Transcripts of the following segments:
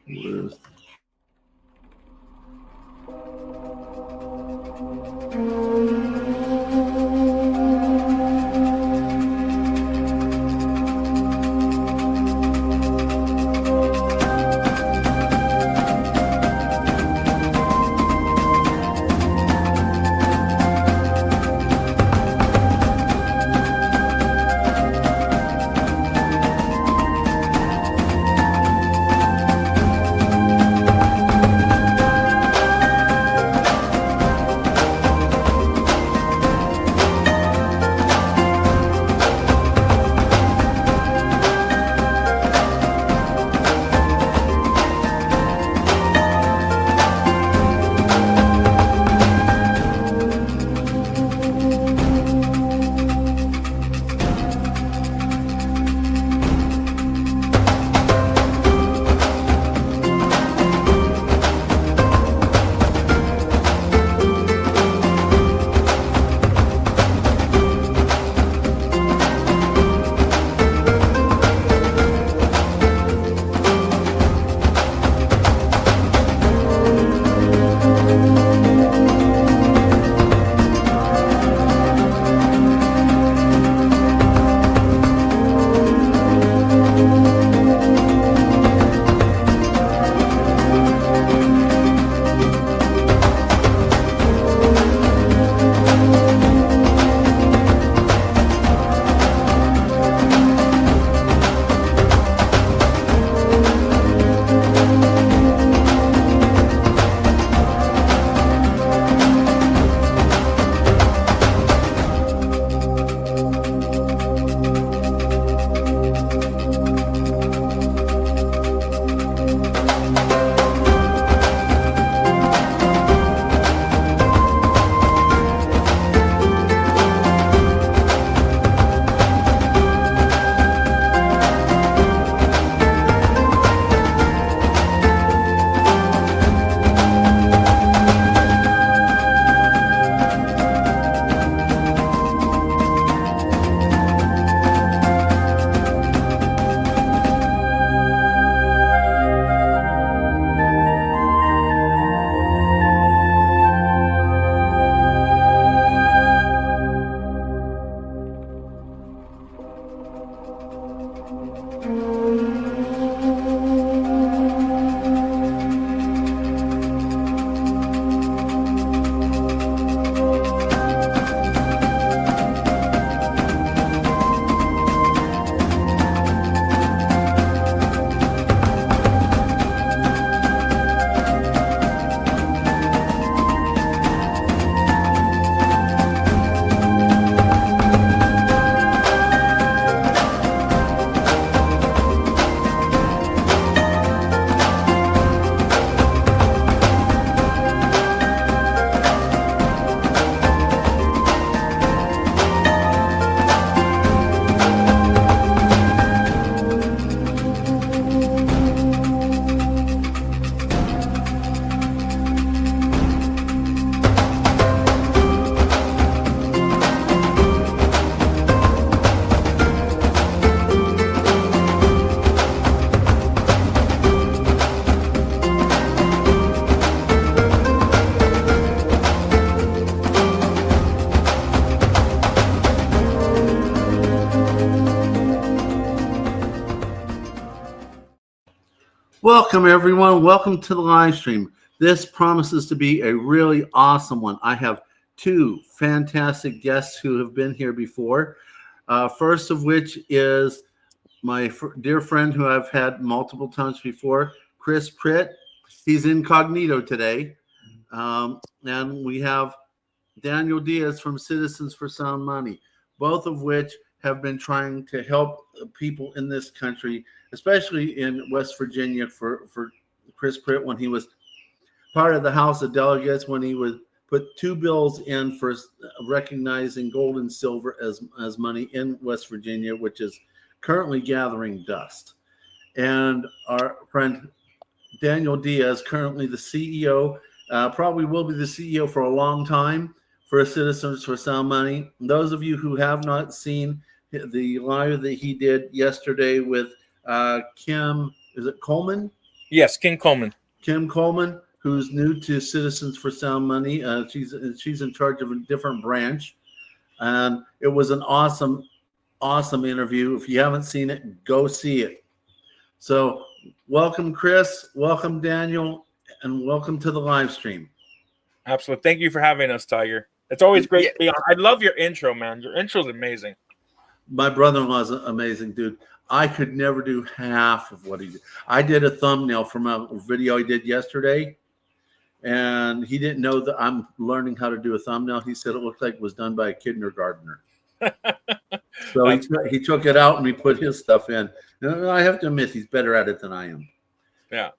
with welcome, everyone. Welcome to the live stream. This promises to be a really awesome one. I have two fantastic guests who have been here before. First of which is my dear friend who I've had multiple times before, Chris Pitt. He's incognito today. And we have Daniel Diaz from Citizens for Sound Money, both of which have been trying to help people in this country, especially in West Virginia, for Chris Pitt when he was part of the House of Delegates, when he would put two bills in for recognizing gold and silver as money in West Virginia, which is currently gathering dust. And our friend Daniel Diaz, currently the CEO, probably will be the CEO for a long time for Citizens for Sound Money. And those of you who have not seen the live that he did yesterday with Kim, is it Coleman Yes, Kim Coleman. Kim Coleman, who's new to Citizens for Sound Money. She's in charge of a different branch, and it was an awesome interview. If you haven't seen it, go see it. So, welcome, Chris. Welcome, Daniel, and welcome to the live stream. Absolutely. Thank you for having us, Tiger. It's always great to be on. I love your intro, man. Your intro is amazing. My brother-in-law is an amazing dude. I could never do half of what he did. I did a thumbnail from a video he did yesterday, and he didn't know that I'm learning how to do a thumbnail. He said it looked like it was done by a kindergartner. So he took it out and he put his stuff in. And I have to admit, he's better at it than I am. Yeah.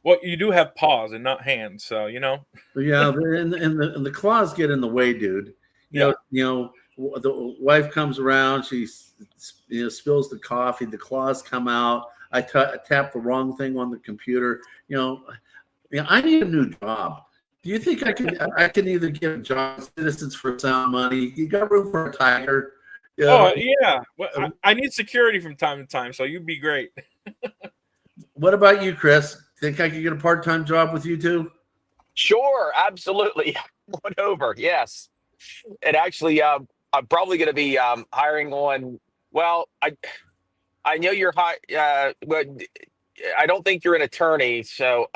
Well, you do have paws and not hands, so Yeah, and the claws get in the way, dude. You know, the wife comes around, she spills the coffee, the claws come out. I tap the wrong thing on the computer. I need a new job. Do you think I can either get a job at Citizens for Sound Money? You got room for a tiger? Oh yeah. Well, I need security from time to time, so you'd be great. What about you, Chris? Think I could get a part-time job with you too? Sure, absolutely. One over, yes. And actually, I'm probably going to be hiring on. Well, I know you're high. But I don't think you're an attorney, so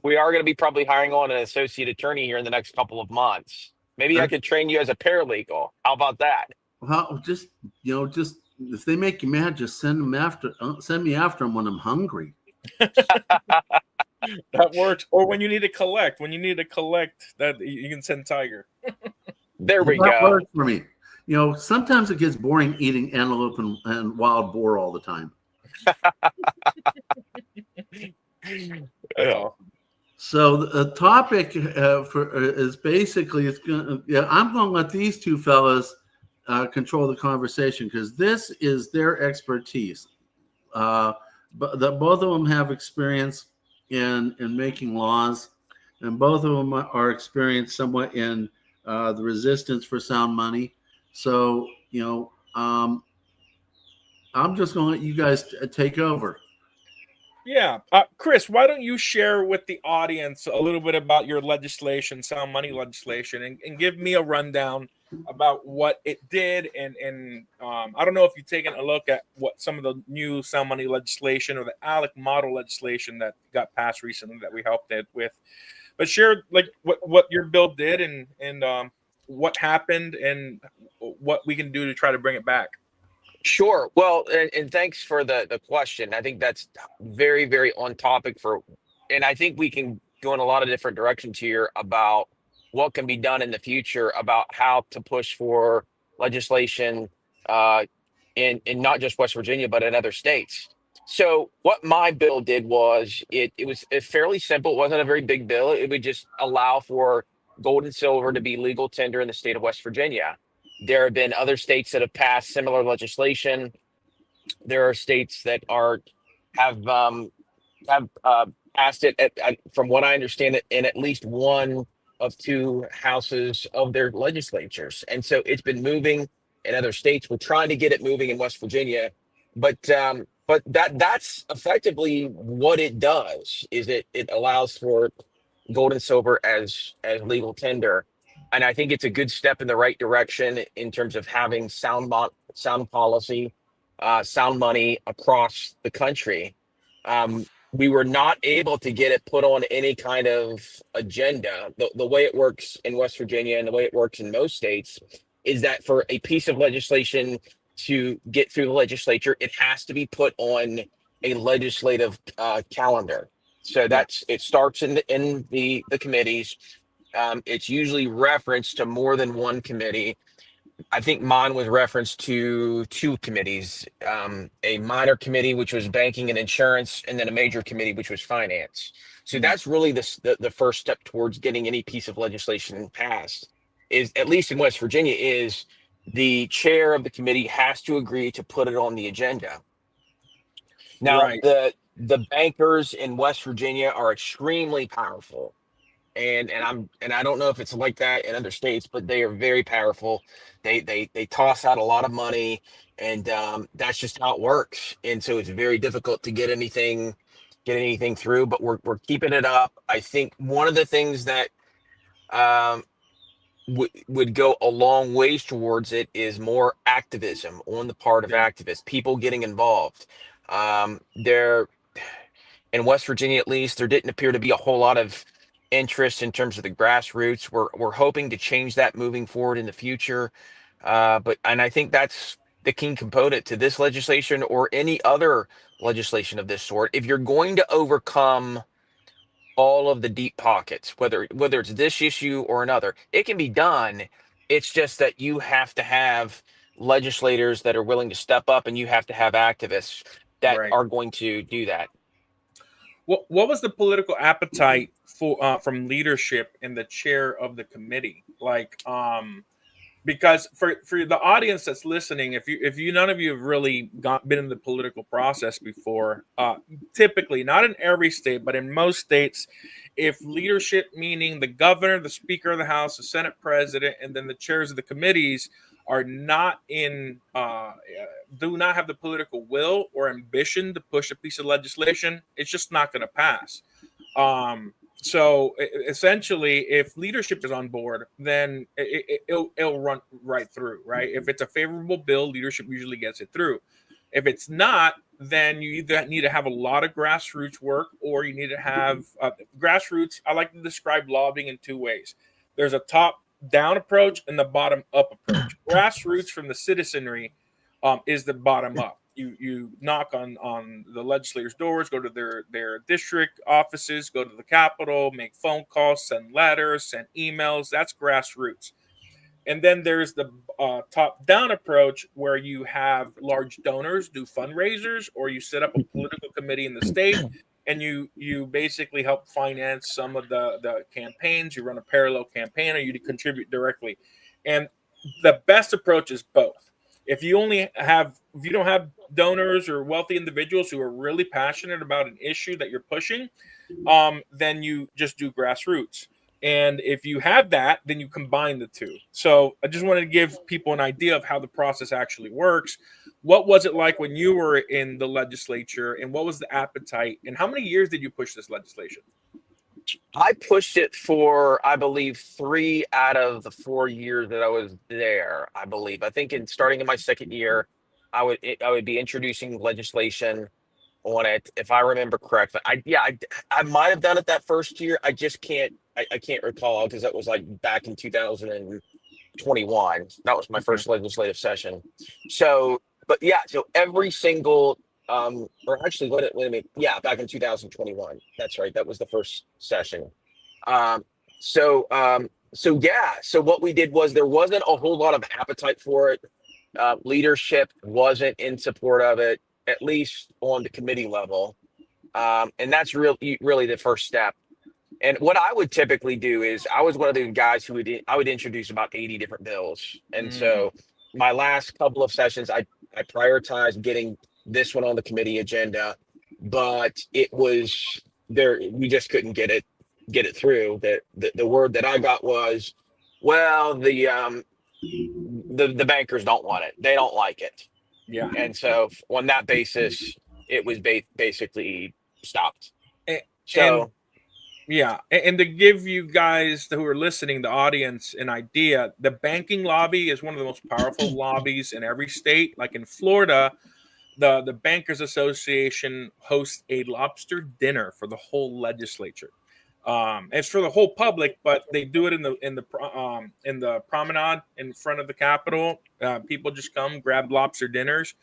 we are going to be probably hiring on an associate attorney here in the next couple of months. Maybe I could train you as a paralegal. How about that? Well, just if they make you mad, just send me after them when I'm hungry. That works. Or when you need to collect, that you can send Tiger. There we go. That works for me. Sometimes it gets boring eating antelope and wild boar all the time. Yeah. So the topic is basically I'm going to let these two fellas control the conversation because this is their expertise. But both of them have experience in making laws, and both of them are experienced somewhat in the resistance for sound money. So I'm just going to let you guys take over. Yeah. Chris, why don't you share with the audience a little bit about your legislation, sound money legislation, and give me a rundown about what it did. And I don't know if you've taken a look at what some of the new sound money legislation or the ALEC model legislation that got passed recently that we helped it with. But share what your bill did and what happened and what we can do to try to bring it back. Sure. Well, and thanks for the question. I think that's very, very on topic and I think we can go in a lot of different directions here about what can be done in the future about how to push for legislation in not just West Virginia, but in other states. So what my bill did was it was fairly simple. It wasn't a very big bill. It would just allow for gold and silver to be legal tender in the state of West Virginia. There have been other states that have passed similar legislation. There are states that have passed it, from what I understand, it in at least one of two houses of their legislatures, and so it's been moving in other states. We're trying to get it moving in West Virginia, but that's effectively what it does. Is it allows for gold and silver as legal tender. And I think it's a good step in the right direction in terms of having sound policy, sound money across the country. We were not able to get it put on any kind of agenda. The way it works in West Virginia and the way it works in most states is that for a piece of legislation to get through the legislature, it has to be put on a legislative calendar. So it starts in the committees. It's usually referenced to more than one committee. I think mine was referenced to two committees, a minor committee, which was banking and insurance, and then a major committee, which was finance. So that's really the first step towards getting any piece of legislation passed, is at least in West Virginia, is the chair of the committee has to agree to put it on the agenda. Now, Right. The bankers in West Virginia are extremely powerful. And I don't know if it's like that in other states, but they are very powerful. They toss out a lot of money, and that's just how it works. And so it's very difficult to get anything get anything through, but we're keeping it up. I think one of the things that um, would go a long ways towards it is more activism on the part of Yeah. activists, people getting involved. There, in West Virginia, at least, there didn't appear to be a whole lot of interest in terms of the grassroots. We're hoping to change that moving forward in the future. And I think that's the key component to this legislation or any other legislation of this sort. If you're going to overcome all of the deep pockets, whether it's this issue or another, it can be done. It's just that you have to have legislators that are willing to step up, and you have to have activists that Right. are going to do that. What was the political appetite for from leadership and the chair of the committee? Like, because for the audience that's listening, if you none of you have really been in the political process before, typically not in every state, but in most states, if leadership, meaning the governor, the speaker of the house, the senate president, and then the chairs of the committees are not in do not have the political will or ambition to push a piece of legislation, it's just not going to pass. So essentially, if leadership is on board, then it'll run right through, right? If it's a favorable bill, leadership usually gets it through. If it's not, then you either need to have a lot of grassroots work, or you need to have grassroots. I like to describe lobbying in two ways. There's a top down approach and the bottom up approach. Grassroots from the citizenry is the bottom up. You knock on the legislators' doors, go to their district offices, go to the Capitol, make phone calls, send letters, send emails. That's grassroots. And then there's the top-down approach, where you have large donors do fundraisers, or you set up a political committee in the state, and you basically help finance some of the campaigns. You run a parallel campaign, or you contribute directly. And the best approach is both. If you don't have donors or wealthy individuals who are really passionate about an issue that you're pushing, then you just do grassroots. And if you have that, then you combine the two. So I just wanted to give people an idea of how the process actually works. What was it like when you were in the legislature, and what was the appetite, and how many years did you push this legislation? I pushed it for, I believe, 3 out of the 4 years that I was there. I believe. I think starting in my second year, I would be introducing legislation on it, if I remember correctly. I might have done it that first year. I just can't. I can't recall, because that was like back in 2021. That was my first legislative session. So, but yeah, so every single or actually, wait a minute. Yeah, back in 2021. That's right. That was the first session. Um, so yeah. So what we did was, there wasn't a whole lot of appetite for it. Leadership wasn't in support of it, at least on the committee level. And that's really the first step. And what I would typically do is, I was one of the guys who I would introduce about 80 different bills. And so my last couple of sessions, I prioritized getting this one on the committee agenda, but it was there. We just couldn't get it through. The word that I got was, well, the bankers don't want it. They don't like it. Yeah. And so on that basis, it was basically stopped. So. Yeah, and to give you guys who are listening, the audience, an idea, the banking lobby is one of the most powerful lobbies in every state. Like in Florida, the Bankers Association hosts a lobster dinner for the whole legislature. It's for the whole public, but they do it in the promenade in front of the Capitol. People just come, grab lobster dinners,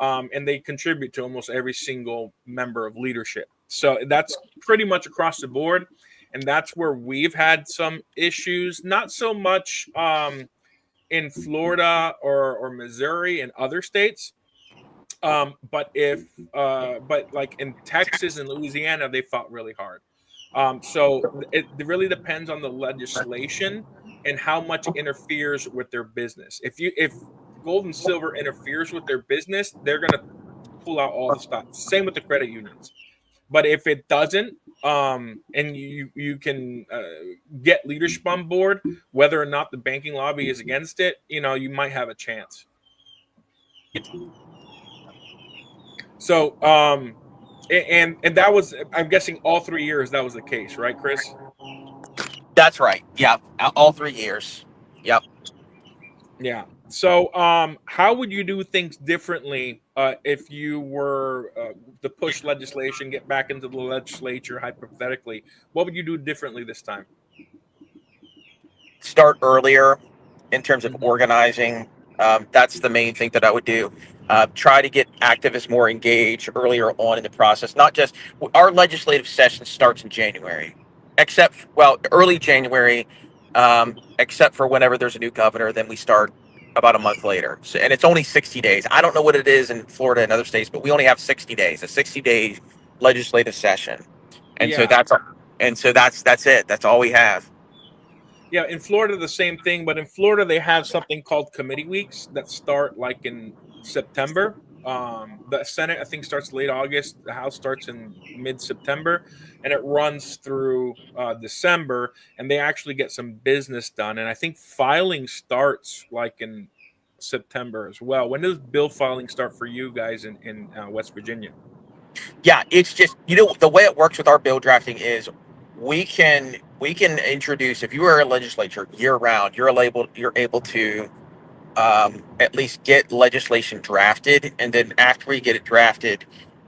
and they contribute to almost every single member of leadership. So that's pretty much across the board, and that's where we've had some issues. Not so much in Florida or Missouri and other states, but like in Texas and Louisiana, they fought really hard. So it really depends on the legislation and how much it interferes with their business. If gold and silver interferes with their business, they're going to pull out all the stuff. Same with the credit unions. But if it doesn't, and you can get leadership on board, whether or not the banking lobby is against it, you might have a chance. So And that was, I'm guessing, all 3 years that was the case, right, Chris? That's right. Yeah, all 3 years. Yep. Yeah. So, how would you do things differently if you were to push legislation, get back into the legislature, hypothetically? What would you do differently this time? Start earlier in terms of Mhm. organizing. That's the main thing that I would do. Try to get activists more engaged earlier on in the process. Not just our legislative session starts in January, early January, except for whenever there's a new governor. Then we start about a month later, and it's only 60 days. I don't know what it is in Florida and other states, but we only have 60 days, a 60-day legislative session, and so Yeah. that's it. That's all we have. Yeah, in Florida, the same thing, but in Florida, they have something called committee weeks that start like in September. The Senate, I think, starts late August. The House starts in mid-September, and it runs through December. And they actually get some business done. And I think filing starts like in September as well. When does bill filing start for you guys in West Virginia? Yeah, it's just the way it works with our bill drafting is we can introduce, if you are a legislature year round, you're able to at least get legislation drafted, and then after we get it drafted,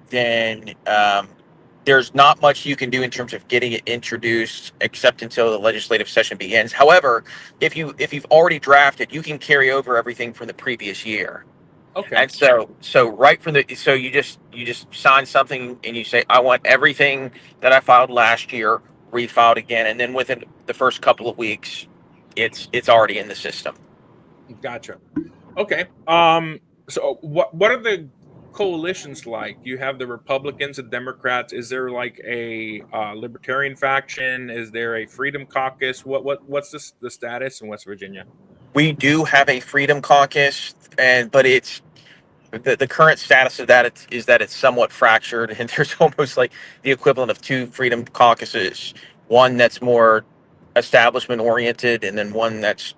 then there's not much you can do in terms of getting it introduced except until the legislative session begins. However, if you've already drafted, you can carry over everything from the previous year. Okay. And so right from the so you just sign something and you say, I want everything that I filed last year refiled again, and then within the first couple of weeks, it's already in the system. Gotcha. Okay. So what are the coalitions like? You have the Republicans and Democrats. Is there like a libertarian faction? Is there a Freedom Caucus? What's the status in West Virginia? We do have a Freedom Caucus, but it's the current status of that is that it's somewhat fractured, and there's almost like the equivalent of two Freedom Caucuses, one that's more establishment oriented, and then one that's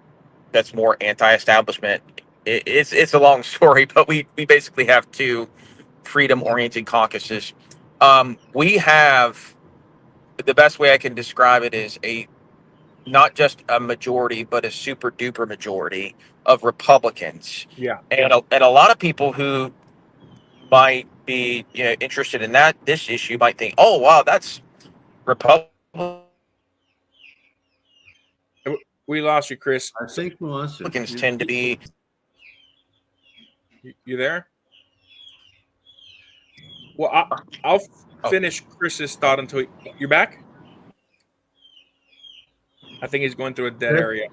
more anti-establishment. It's a long story, but we basically have two freedom-oriented caucuses. We have, the best way I can describe it is a not just a majority, but a super duper majority of Republicans, Yeah. and a lot of people who might be interested in this issue might think, oh wow, that's Republicans We lost you, Chris. I think we lost you. tend to be. You there? Well, I'll finish Chris's thought until you're back. I think he's going through a dead area.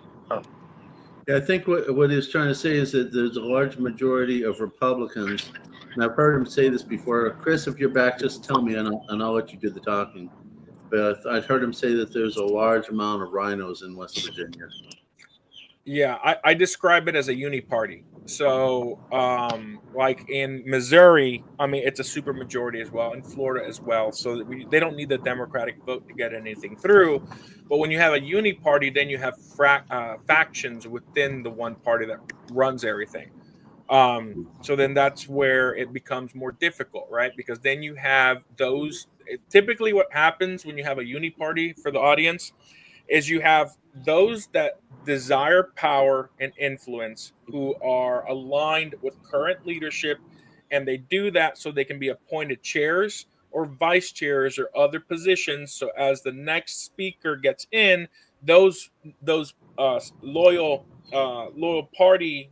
Yeah, I think what he's trying to say is that there's a large majority of Republicans, and I've heard him say this before. Chris, if you're back, just tell me, and I'll let you do the talking. But I've heard him say that there's a large amount of rhinos in West Virginia. Yeah, I describe it as a uni party. So, like in Missouri, I mean, it's a super majority as well. In Florida as well. So they don't need the Democratic vote to get anything through. But when you have a uni party, then you have factions within the one party that runs everything. So then that's where it becomes more difficult, right? Because then you have those. Typically, what happens when you have a uni party, for the audience, is you have those that desire power and influence who are aligned with current leadership, and they do that so they can be appointed chairs or vice chairs or other positions. So as the next speaker gets in, those loyal party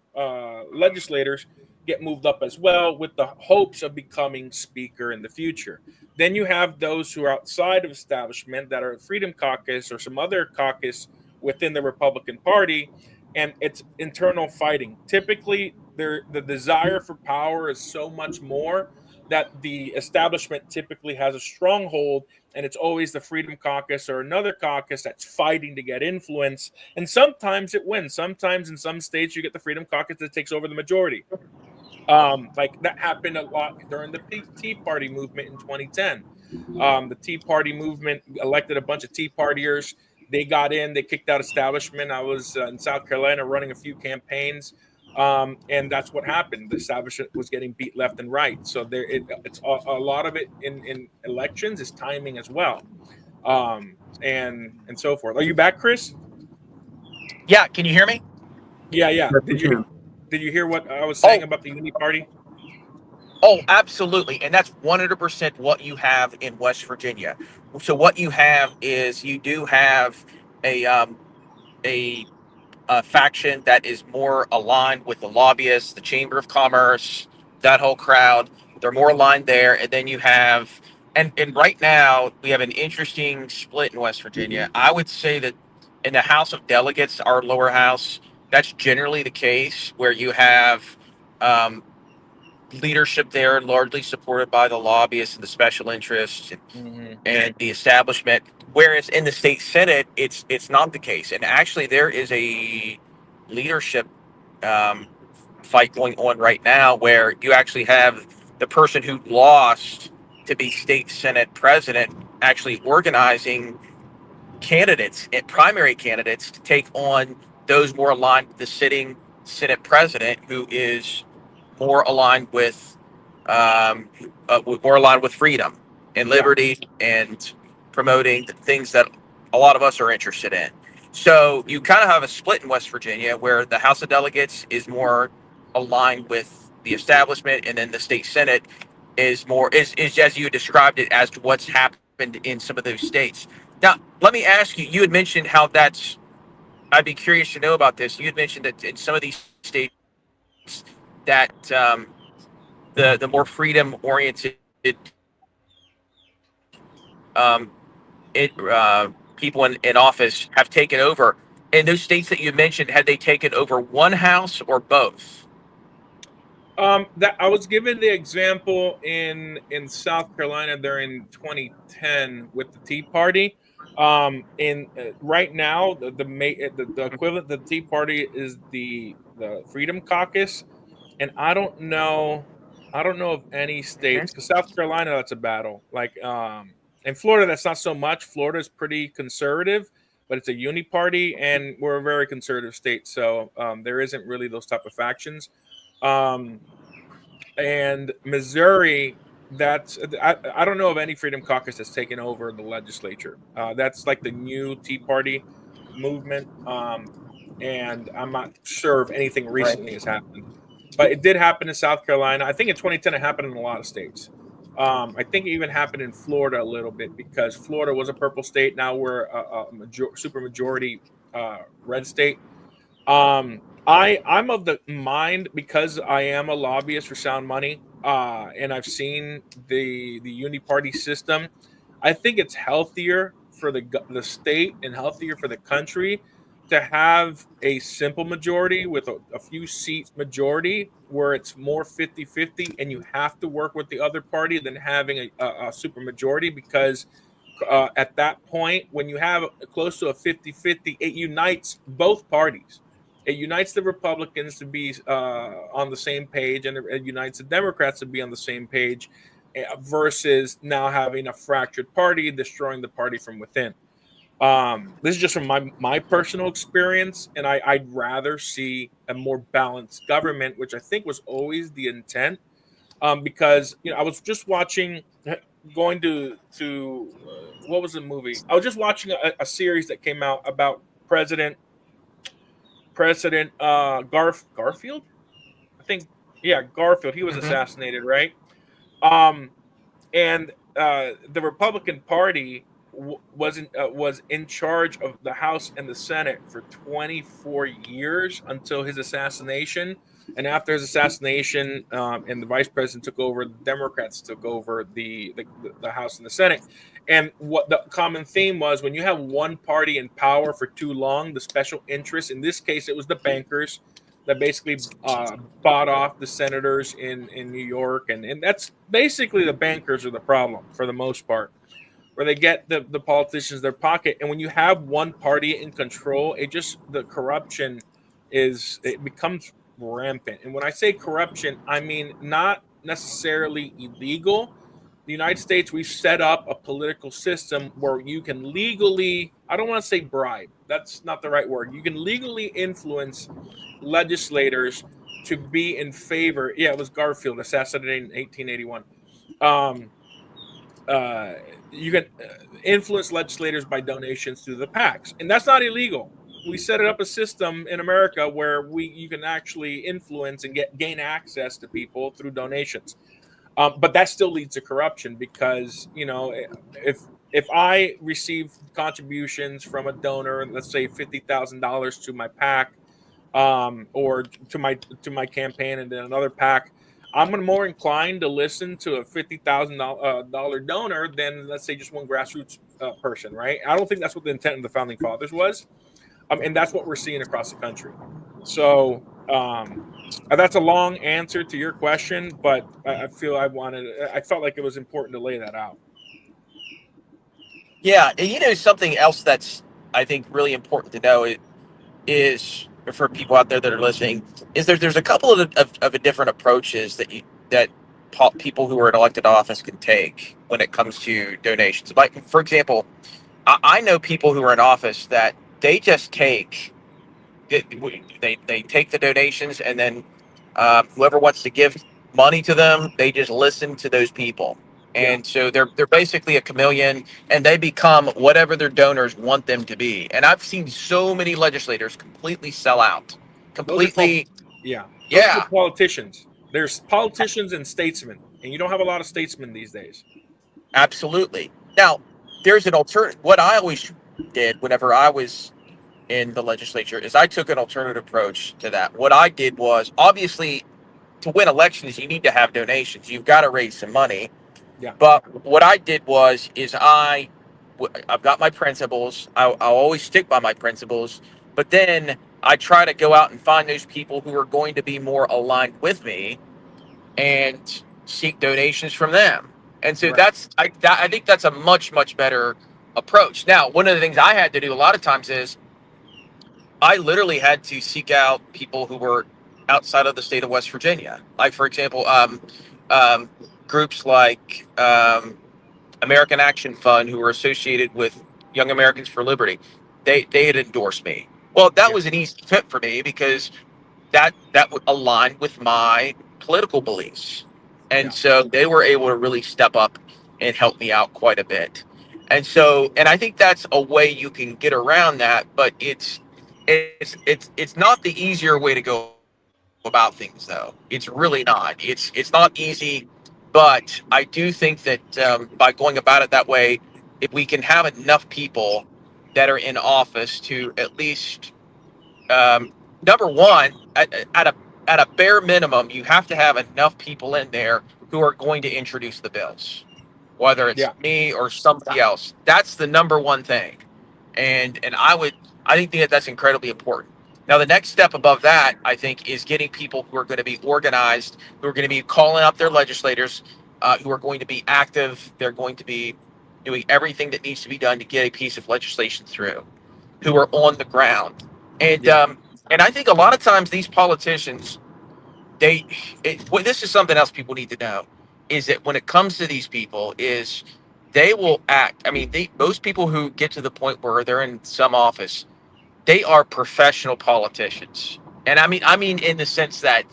legislators get moved up as well, with the hopes of becoming speaker in the future. Then you have those who are outside of establishment that are Freedom Caucus or some other caucus within the Republican Party, and it's internal fighting. Typically, the desire for power is so much more that the establishment typically has a stronghold, and it's always the Freedom Caucus or another caucus that's fighting to get influence. And sometimes it wins. Sometimes in some states you get the Freedom Caucus that takes over the majority. Like that happened a lot during the Tea Party movement in 2010. The Tea Party movement elected a bunch of Tea Partiers. They got in, they kicked out establishment. I was in South Carolina running a few campaigns. And that's what happened. The establishment was getting beat left and right. So it's a lot of it in elections is timing as well, and so forth. Are you back, Chris? Yeah, can you hear me? Yeah, yeah. Yes, we can. Did you hear what I was saying Oh, about the Uni Party? oh, absolutely. And that's 100% what you have in West Virginia. So what you have is you do have a a faction that is more aligned with the lobbyists, the Chamber of Commerce, that whole crowd. They're more aligned there. And then you have, and right now, we have an interesting split in West Virginia. I would say that in the House of Delegates, our lower house, that's generally the case where you have um, leadership there largely supported by the lobbyists and the special interests Mm-hmm. and the establishment. Whereas in the state senate, it's not the case, and actually there is a leadership um, fight going on right now where you actually have the person who lost to be state senate president actually organizing candidates and primary candidates to take on those more aligned with the sitting senate president, who is more aligned with more aligned with freedom and Yeah. liberty and promoting the things that a lot of us are interested in. So you kind of have a split in West Virginia where the House of Delegates is more aligned with the establishment, and then the state senate is more is as you described it as to what's happened in some of those states. Now, let me ask you. You had mentioned how that's. I'd be curious to know about this. You had mentioned that in some of these states that the more freedom oriented um, people in office have taken over. In those states that you mentioned, had they taken over one house or both? That I was given the example in South Carolina during 2010 with the Tea Party. In right now, the equivalent to the Tea Party is the Freedom Caucus, and I don't know of any states because South Carolina that's a battle. Like in Florida, that's not so much. Florida is pretty conservative, but it's a uni party, and we're a very conservative state, so there isn't really those type of factions. Um, and Missouri, I don't know of any Freedom Caucus that's taken over the legislature. That's like the new Tea Party movement, and I'm not sure if anything Right. recently has happened, but it did happen in South Carolina. I think in 2010 it happened in a lot of states. I think it even happened in Florida a little bit because Florida was a purple state. Now we're super majority red state. I'm of the mind because I am a lobbyist for Sound Money, and I've seen the uni party system. I think it's healthier for the state and healthier for the country to have a simple majority with a few seat majority where it's more 50-50 and you have to work with the other party than having a super majority because at that point when you have close to a 50-50, it unites both parties. It unites the Republicans to be on the same page, and it unites the Democrats to be on the same page, versus now having a fractured party, destroying the party from within. This is just from my personal experience, and I'd rather see a more balanced government, which I think was always the intent. Because I was just watching, going to what was the movie? I was just watching a series that came out about President Garfield. I think, yeah, Garfield. He was Mm-hmm. assassinated, right? Um, and the Republican Party was in charge of the House and the Senate for 24 years until his assassination. And after his assassination, and the vice president took over, the Democrats took over the House and the Senate. And what the common theme was, when you have one party in power for too long, the special interests, in this case, it was the bankers that basically bought off the senators in New York. And that's basically the bankers are the problem for the most part, where they get the politicians their pocket. And when you have one party in control, the corruption it becomes rampant. And when I say corruption, I mean not necessarily illegal. The United States, we've set up a political system where you can legally, I don't want to say bribe, that's not the right word. You can legally influence legislators to be in favor. Yeah, it was Garfield, assassinated in 1881. Um, you can influence legislators by donations through the PACs, and that's not illegal. We set it up a system in America where you can actually influence and gain access to people through donations. But that still leads to corruption because if I receive contributions from a donor, let's say $50,000 to my PAC, or to my campaign, and then another PAC, I'm more inclined to listen to a $50,000 donor than, let's say, just one grassroots person, right? I don't think that's what the intent of the founding fathers was, and that's what we're seeing across the country. So that's a long answer to your question, but I felt like it was important to lay that out. Yeah, and something else that's I think really important to know is for people out there that are listening is there's a couple of different approaches that people who are in elected office can take when it comes to donations. Like, for example, I know people who are in office that they just take they take the donations, and then whoever wants to give money to them, they just listen to those people. And so they're basically a chameleon, and they become whatever their donors want them to be. And I've seen so many legislators completely sell out. Completely. Those are the politicians. There's politicians and statesmen, and you don't have a lot of statesmen these days. Absolutely. Now, there's an alternative. What I always did whenever I was in the legislature is I took an alternative approach to that. What I did was, obviously, to win elections, you need to have donations. You've got to raise some money. Yeah. But what I did is I've got my principles. I'll always stick by my principles. But then I try to go out and find those people who are going to be more aligned with me and seek donations from them. And so I think that's a much, much better approach. Now, one of the things I had to do a lot of times is I literally had to seek out people who were outside of the state of West Virginia. Like, for example, groups like American Action Fund, who were associated with Young Americans for Liberty. They had endorsed me. Well, that was an easy fit for me because that would align with my political beliefs. And so they were able to really step up and help me out quite a bit. And I think that's a way you can get around that, but it's not the easier way to go about things, though. It's really not. It's not easy, but I do think that by going about it that way, if we can have enough people that are in office to at least number one, at a bare minimum, you have to have enough people in there who are going to introduce the bills, whether it's me or somebody else. That's the number one thing, and I think that that's incredibly important. Now, the next step above that, I think, is getting people who are going to be organized, who are going to be calling up their legislators, who are going to be active. They're going to be doing everything that needs to be done to get a piece of legislation through, who are on the ground. And I think a lot of times these politicians, this is something else people need to know, is that when it comes to these people, is they will act. I mean, most people who get to the point where they're in some office, they are professional politicians. And I mean in the sense that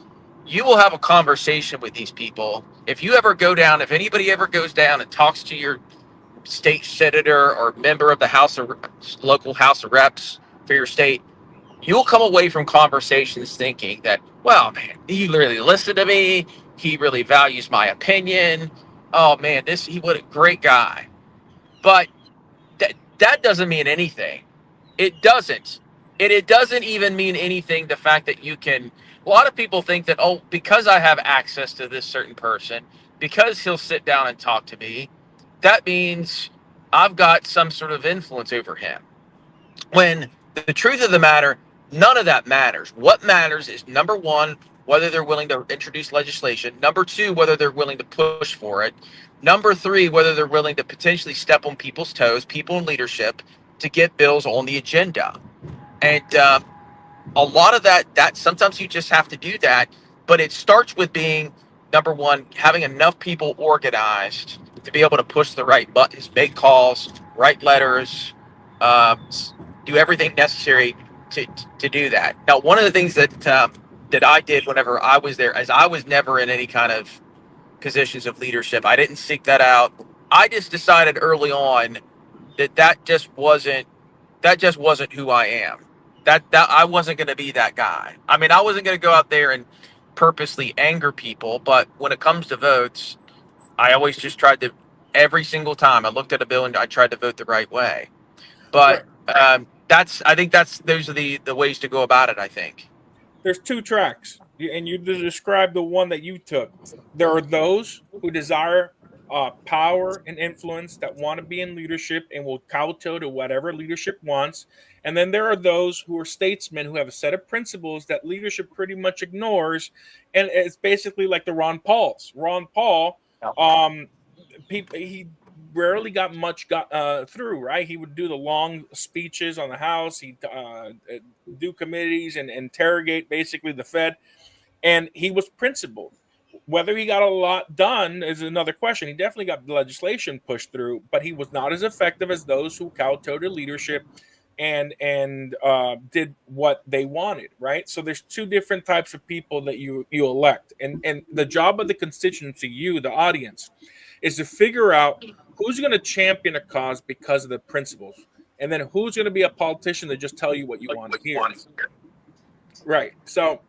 you will have a conversation with these people. If anybody ever goes down and talks to your state senator or member of the local House of Reps for your state, you'll come away from conversations thinking that, well, man, he really listened to me. He really values my opinion. Oh man, what a great guy. But that doesn't mean anything. It doesn't. And it doesn't even mean anything, the fact that a lot of people think that, oh, because I have access to this certain person, because he'll sit down and talk to me, that means I've got some sort of influence over him. When the truth of the matter, none of that matters. What matters is, number one, whether they're willing to introduce legislation. Number two, whether they're willing to push for it. Number three, whether they're willing to potentially step on people's toes, people in leadership, to get bills on the agenda. And a lot of that sometimes you just have to do that, but it starts with being, number one, having enough people organized to be able to push the right buttons, make calls, write letters, do everything necessary to do that. Now, one of the things that that I did whenever I was there, as I was never in any kind of positions of leadership. I didn't seek that out. I just decided early on that just wasn't who I am. That I wasn't going to be that guy. I mean, I wasn't going to go out there and purposely anger people, but when it comes to votes, I always just tried to, every single time I looked at a bill and I tried to vote the right way. But I think those are the ways to go about it, I think. There's two tracks, and you described the one that you took. There are those who desire power and influence, that want to be in leadership and will kowtow to whatever leadership wants. And then there are those who are statesmen who have a set of principles that leadership pretty much ignores. And it's basically like the Ron Pauls. Ron Paul, he rarely got much through, right? He would do the long speeches on the House. He'd do committees and interrogate basically the Fed. And he was principled. Whether he got a lot done is another question. He definitely got legislation pushed through, but he was not as effective as those who kowtowed to leadership and did what they wanted, right? So there's two different types of people that you elect. And the job of the constituency, you, the audience, is to figure out who's going to champion a cause because of the principles, and then who's going to be a politician that just tell you what you want to hear. Right. So,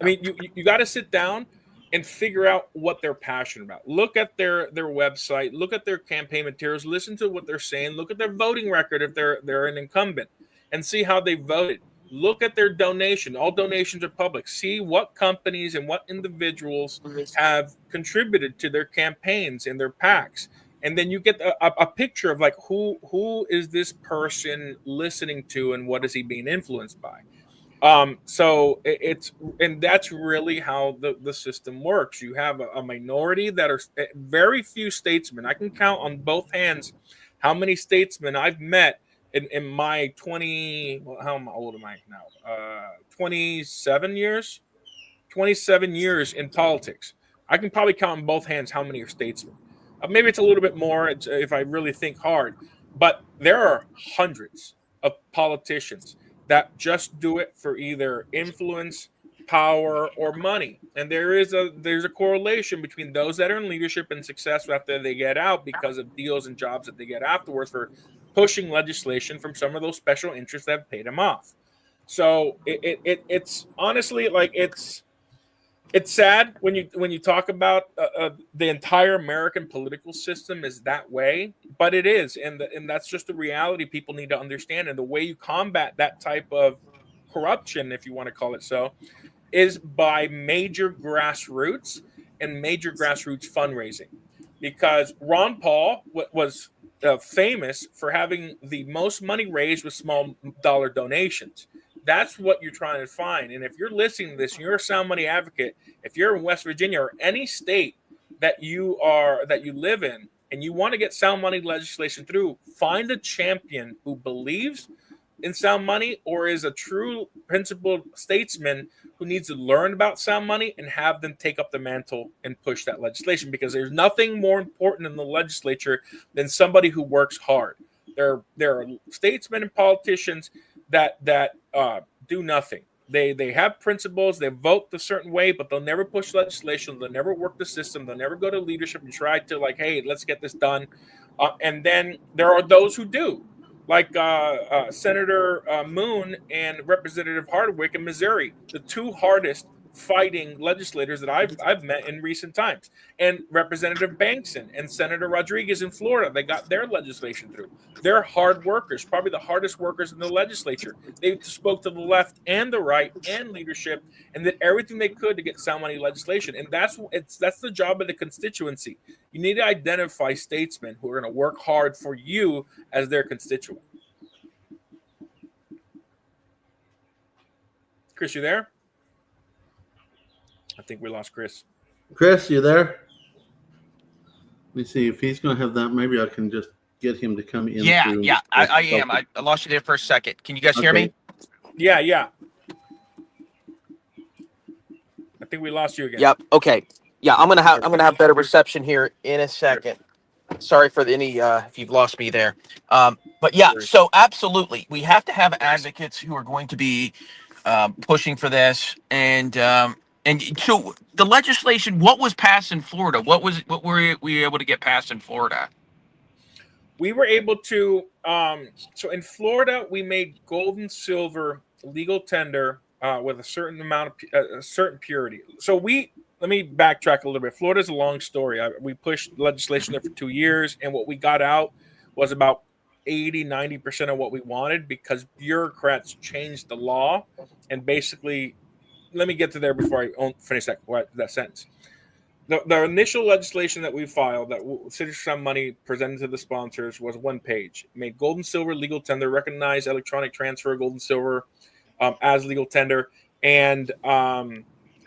I mean, you got to sit down and figure out what they're passionate about. Look at their website, look at their campaign materials, listen to what they're saying, look at their voting record if they're an incumbent, and see how they voted. Look at their donation. All donations are public. See what companies and what individuals have contributed to their campaigns and their PACs. And then you get a picture of like who is this person listening to and what is he being influenced by. So and that's really how the system works. You have a minority that are very few statesmen. I can count on both hands how many statesmen I've met in my 20, well, how old am I now? 27 years in politics. I can probably count on both hands how many are statesmen. Maybe it's a little bit more if I really think hard, but there are hundreds of politicians that just do it for either influence, power, or money. And there's a correlation between those that are in leadership and success after they get out because of deals and jobs that they get afterwards for pushing legislation from some of those special interests that have paid them off. So it's honestly like it's sad when you talk about the entire American political system is that way, but it is, and that's just the reality people need to understand. And the way you combat that type of corruption, if you want to call it so, is by major grassroots fundraising. Because Ron Paul was famous for having the most money raised with small dollar donations. That's what you're trying to find. And if you're listening to this and you're a sound money advocate, if you're in West Virginia or any state that you live in and you want to get sound money legislation through, find a champion who believes in sound money or is a true principled statesman who needs to learn about sound money and have them take up the mantle and push that legislation, because there's nothing more important in the legislature than somebody who works hard. There are statesmen and politicians that do nothing. They have principles, they vote a certain way, but they'll never push legislation, they'll never work the system, they'll never go to leadership and try to like, hey, let's get this done. And then there are those who do, like Senator Moon and Representative Hardwick in Missouri, the two hardest fighting legislators that I've met in recent times, and Representative Bankson and Senator Rodriguez in Florida. They got their legislation through. They're hard workers, probably the hardest workers in the legislature. They spoke to the left and the right and leadership and did everything they could to get sound money legislation. And that's the job of the constituency. You need to identify statesmen who are going to work hard for you as their constituent. Chris, you there? I think we lost Chris. Chris, you there? Let me see if he's going to have that. Maybe I can just get him to come in. Yeah, I am. I lost you there for a second. Can you guys hear me? Yeah. I think we lost you again. Yep. Okay. Yeah, I'm gonna have better reception here in a second. Sorry for any if you've lost me there. But yeah, so absolutely, we have to have advocates who are going to be pushing for this, and so the legislation, what was passed in Florida? What were we able to get passed in Florida? We were able to. So in Florida, we made gold and silver legal tender with a certain amount of a certain purity. So let me backtrack a little bit. Florida's a long story. We pushed legislation there for 2 years, and what we got out was about 80-90% of what we wanted because bureaucrats changed the law. And basically, let me get to there before I finish that sentence. The initial legislation that we filed that City Sound Money presented to the sponsors was one page. It made gold and silver legal tender, recognized electronic transfer of gold and silver as legal tender, and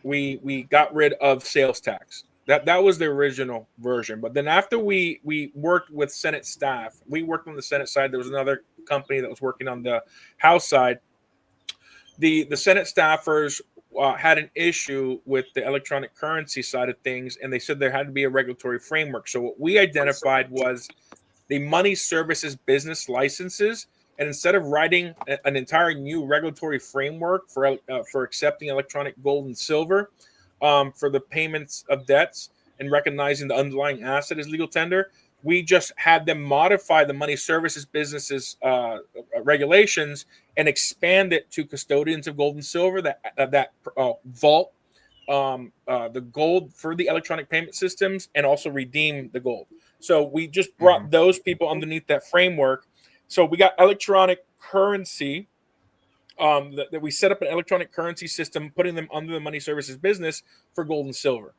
we got rid of sales tax. That was the original version. But then after we worked with Senate staff, we worked on the Senate side. There was another company that was working on the House side. The Senate staffers had an issue with the electronic currency side of things, and they said there had to be a regulatory framework. So what we identified was the money services business licenses, and instead of writing an entire new regulatory framework for accepting electronic gold and silver for the payments of debts and recognizing the underlying asset as legal tender, we just had them modify the money services businesses regulations and expand it to custodians of gold and silver that vault the gold for the electronic payment systems and also redeem the gold. So we just brought those people underneath that framework. So we got electronic currency. That we set up an electronic currency system, putting them under the money services business for gold and silver.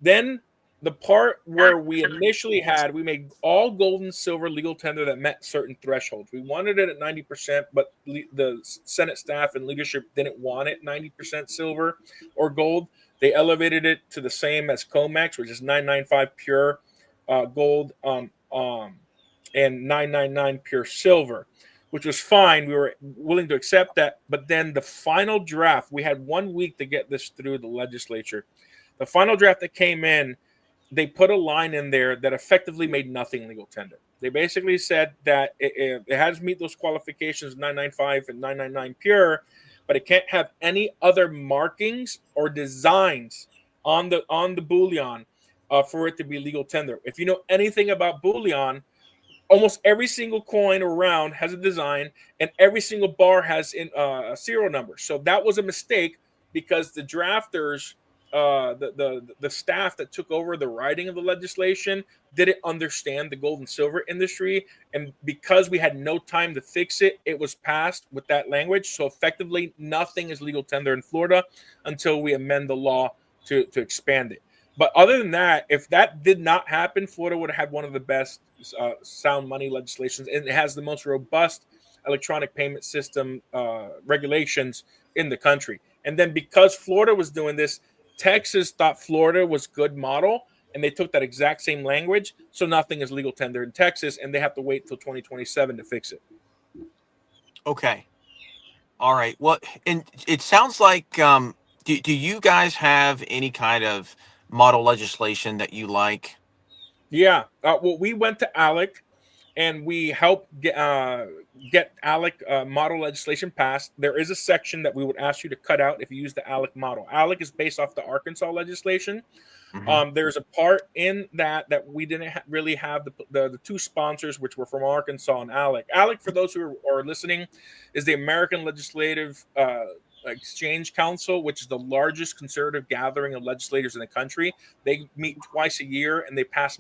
Then the part where we initially we made all gold and silver legal tender that met certain thresholds. We wanted it at 90%, but the Senate staff and leadership didn't want it 90% silver or gold. They elevated it to the same as COMEX, which is 995 pure gold and 999 pure silver, which was fine. We were willing to accept that. But then the final draft, we had 1 week to get this through the legislature. The final draft that came in, they put a line in there that effectively made nothing legal tender. They basically said that it has to meet those qualifications, 995 and 999 pure, but it can't have any other markings or designs on the bullion for it to be legal tender. If you know anything about bullion, almost every single coin or round has a design, and every single bar has a serial number. So that was a mistake because the drafters, the staff that took over the writing of the legislation, didn't understand the gold and silver industry, and because we had no time to fix it, it was passed with that language. So effectively, nothing is legal tender in Florida until we amend the law to expand it. But other than that, if that did not happen, Florida would have had one of the best sound money legislations, and it has the most robust electronic payment system regulations in the country. And then because Florida was doing this, Texas thought Florida was good model, and they took that exact same language. So nothing is legal tender in Texas, and they have to wait till 2027 to fix it. Okay. All right. Well, and it sounds like, do you guys have any kind of model legislation that you like? Yeah. Well, we went to ALEC, and we helped get ALEC model legislation passed. There is a section that we would ask you to cut out if you use the ALEC model. ALEC is based off the Arkansas legislation. There's a part in that we didn't really have the two sponsors, which were from Arkansas and ALEC. ALEC, for those who are listening, is the American Legislative Exchange Council, which is the largest conservative gathering of legislators in the country. They meet twice a year, and they pass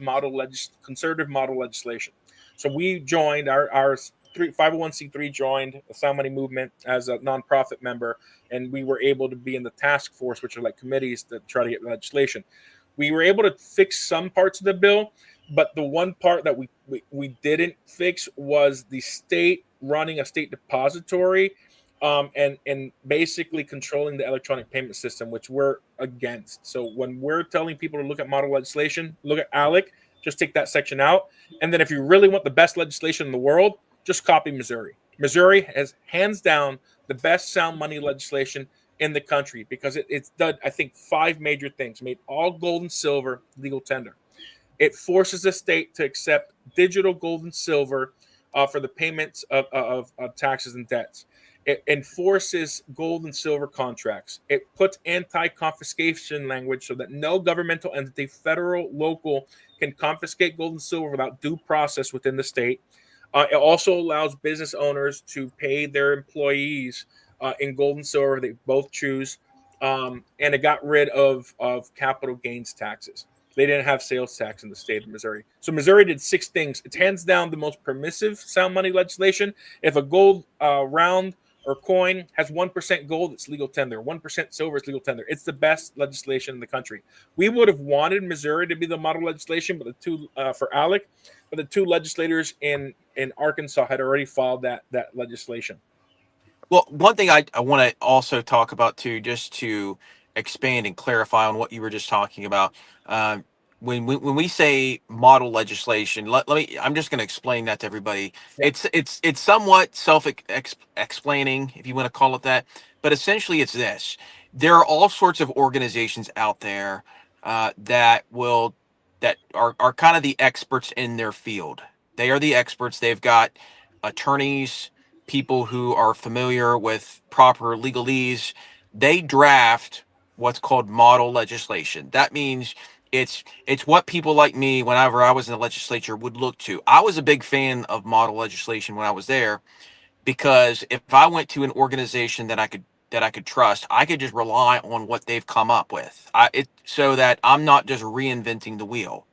conservative model legislation. So we joined our 501c3 joined the Sound Money Movement as a nonprofit member, and we were able to be in the task force, which are like committees that try to get legislation. We were able to fix some parts of the bill, but the one part that we didn't fix was the state running a state depository and basically controlling the electronic payment system, which we're against. So when we're telling people to look at model legislation, look at ALEC, just take that section out. And then if you really want the best legislation in the world, just copy Missouri. Missouri has hands down the best sound money legislation in the country because it's done, I think, 5 major things. Made all gold and silver legal tender. It forces the state to accept digital gold and silver for the payments of taxes and debts. It enforces gold and silver contracts. It puts anti-confiscation language so that no governmental entity, federal, local, can confiscate gold and silver without due process within the state. It also allows business owners to pay their employees in gold and silver. They both choose. And it got rid of capital gains taxes. They didn't have sales tax in the state of Missouri. So Missouri did 6 things. It's hands down the most permissive sound money legislation. If a gold round or coin has 1% gold, it's legal tender. 1% silver is legal tender. It's the best legislation in the country. We would have wanted Missouri to be the model legislation, but the two for ALEC, but the 2 legislators in Arkansas had already filed that legislation. Well, one thing I want to also talk about too, just to expand and clarify on what you were just talking about. Um, when we say model legislation, let me. I'm just going to explain that to everybody. Yeah. It's somewhat explaining, if you want to call it that, but essentially it's this: there are all sorts of organizations out there that are kind of the experts in their field. They are the experts. They've got attorneys, people who are familiar with proper legalese. They draft what's called model legislation. That means it's what people like me, whenever I was in the legislature, would look to. I was a big fan of model legislation when I was there, because if I went to an organization that I could trust, I could just rely on what they've come up with. So that I'm not just reinventing the wheel.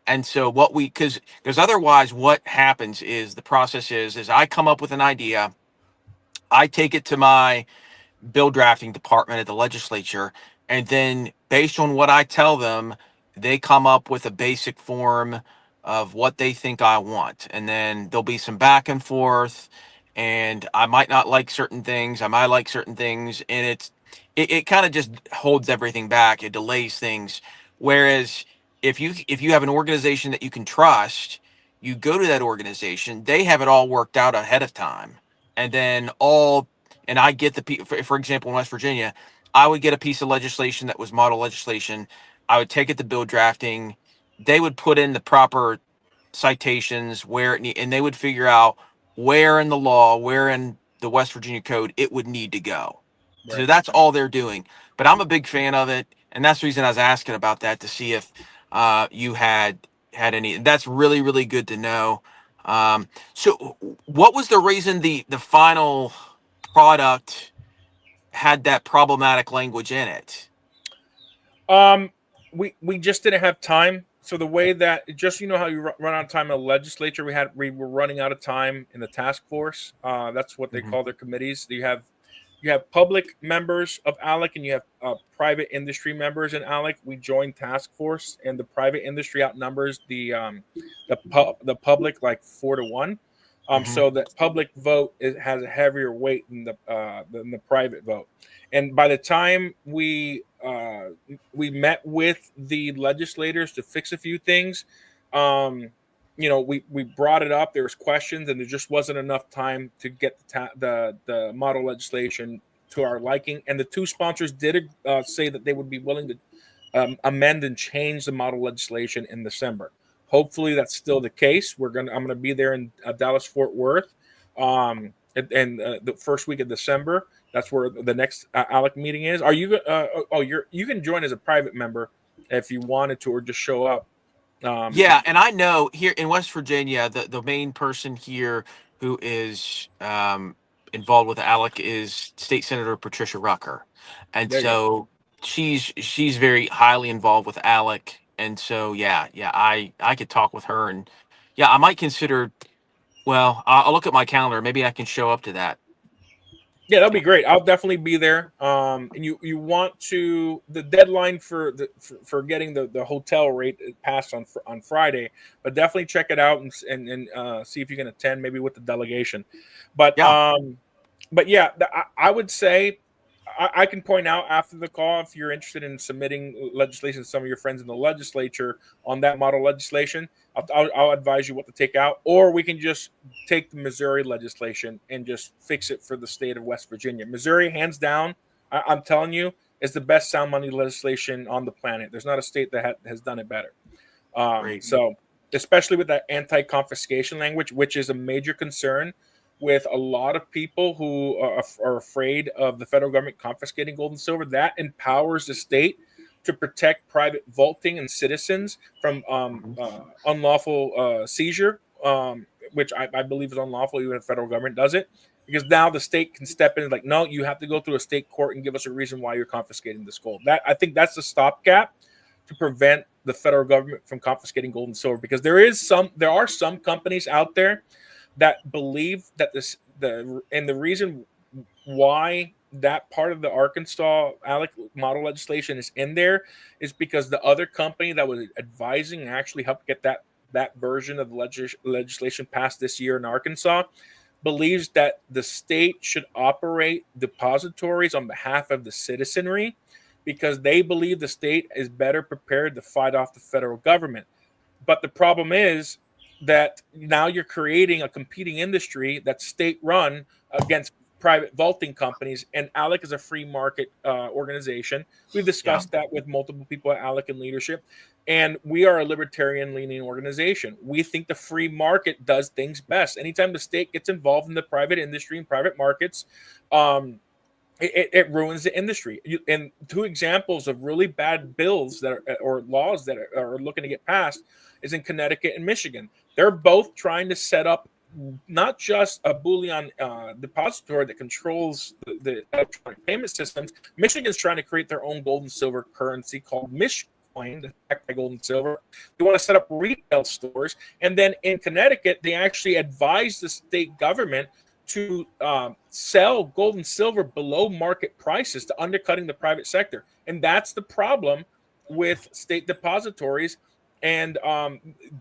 And so because otherwise what happens is, the process is I come up with an idea, I take it to my bill drafting department at the legislature, and then based on what I tell them, they come up with a basic form of what they think I want. And then there'll be some back and forth, and I might not like certain things, I might like certain things, and it kind of just holds everything back. It delays things. Whereas if you have an organization that you can trust, you go to that organization, they have it all worked out ahead of time. And then I get for example, in West Virginia, I would get a piece of legislation that was model legislation. I would take it to bill drafting. They would put in the proper citations and they would figure out where in the law, where in the West Virginia code it would need to go. So Right. that's all they're doing. But I'm a big fan of it, and that's the reason I was asking about that, to see if you had any. That's really, really good to know. So what was the reason the final product had that problematic language in it? We just didn't have time. So the way that, just how you run out of time in the legislature, we were running out of time in the task force. That's what they Mhm. call their committees. You have public members of ALEC, and you have private industry members in ALEC. We joined task force, and the private industry outnumbers the public like 4-1. Mhm. So that public vote has a heavier weight than the private vote. And by the time we met with the legislators to fix a few things, we brought it up. There was questions, and there just wasn't enough time to get the model legislation to our liking. And the 2 sponsors did say that they would be willing to amend and change the model legislation in December. Hopefully, that's still the case. I'm gonna be there in Dallas Fort Worth, and the first week of December. That's where the next ALEC meeting is. Are you? You can join as a private member if you wanted to, or just show up. Yeah, and I know here in West Virginia, the main person here who is involved with ALEC is State Senator Patricia Rucker, and There you go. so she's very highly involved with ALEC, and so yeah, I could talk with her, and yeah, I might consider. Well, I'll look at my calendar. Maybe I can show up to that. Yeah, that'll be great. I'll definitely be there. And you want to, the deadline for getting the hotel rate passed on Friday, but definitely check it out and see if you can attend, maybe with the delegation. But Yeah. but yeah, I would say I can point out after the call, if you're interested in submitting legislation to some of your friends in the legislature on that model legislation, I'll advise you what to take out, or we can just take the Missouri legislation and just fix it for the state of West Virginia. Missouri, hands down, I'm telling you, is the best sound money legislation on the planet. There's not a state that has done it better. Great. So especially with that anti-confiscation language, which is a major concern with a lot of people who are afraid of the federal government confiscating gold and silver. That empowers the state to protect private vaulting and citizens from unlawful seizure, which I believe is unlawful even if the federal government does it. Because now the state can step in and like, no, you have to go through a state court and give us a reason why you're confiscating this gold. That I think that's the stopgap to prevent the federal government from confiscating gold and silver. Because there are some companies out there that believe that the reason why that part of the Arkansas ALEC model legislation is in there is because the other company that was advising actually helped get that version of the legislation passed this year in Arkansas believes that the state should operate depositories on behalf of the citizenry because they believe the state is better prepared to fight off the federal government. But the problem is that now you're creating a competing industry that's state run against private vaulting companies, and ALEC is a free market organization. We've discussed that with multiple people at ALEC in leadership, and we are a libertarian leaning organization. We think the free market does things best. Anytime the state gets involved in the private industry and private markets, it ruins the industry. And two examples of really bad bills or laws that are looking to get passed is in Connecticut and Michigan. They're both trying to set up not just a bullion depository that controls the electronic payment systems. Michigan's trying to create their own gold and silver currency called Michcoin, backed by gold and silver. They want to set up retail stores. And then in Connecticut, they actually advise the state government to sell gold and silver below market prices to undercutting the private sector. And that's the problem with state depositories and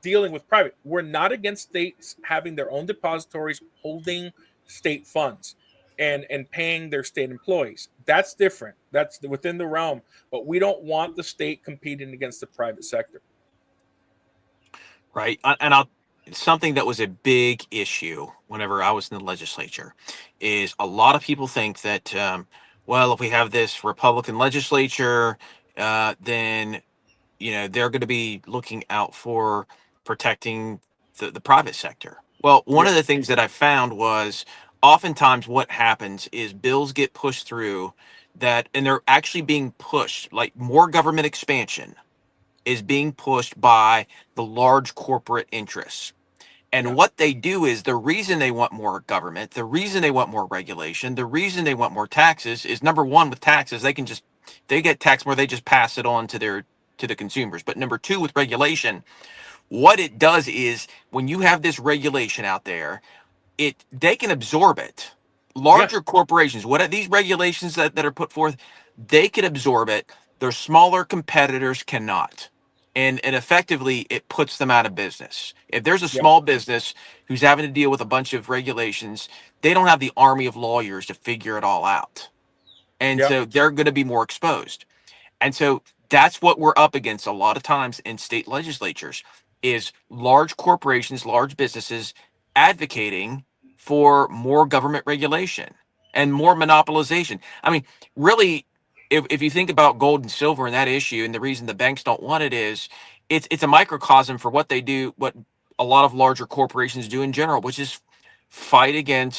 dealing with private. We're not against states having their own depositories holding state funds and paying their state employees. That's different. That's within the realm. But we don't want the state competing against the private sector. Right. And something that was a big issue whenever I was in the legislature is a lot of people think that, well, if we have this Republican legislature, then they're going to be looking out for protecting the private sector. Well, one of the things that I found was oftentimes what happens is bills get pushed through and they're actually being pushed, like more government expansion is being pushed by the large corporate interests. And what they do is the reason they want more government, the reason they want more regulation, the reason they want more taxes is number one, with taxes, they get taxed more, they just pass it on to the consumers. But number two, with regulation, what it does is when you have this regulation out there, they can absorb it. Larger corporations, what are these regulations that are put forth, they can absorb it. Their smaller competitors cannot. And effectively, it puts them out of business. If there's a small business who's having to deal with a bunch of regulations, they don't have the army of lawyers to figure it all out. And so they're going to be more exposed. And so that's what we're up against a lot of times in state legislatures is large corporations, large businesses advocating for more government regulation and more monopolization. I mean, really, if you think about gold and silver and that issue, and the reason the banks don't want it is it's a microcosm for what they do, what a lot of larger corporations do in general, which is fight in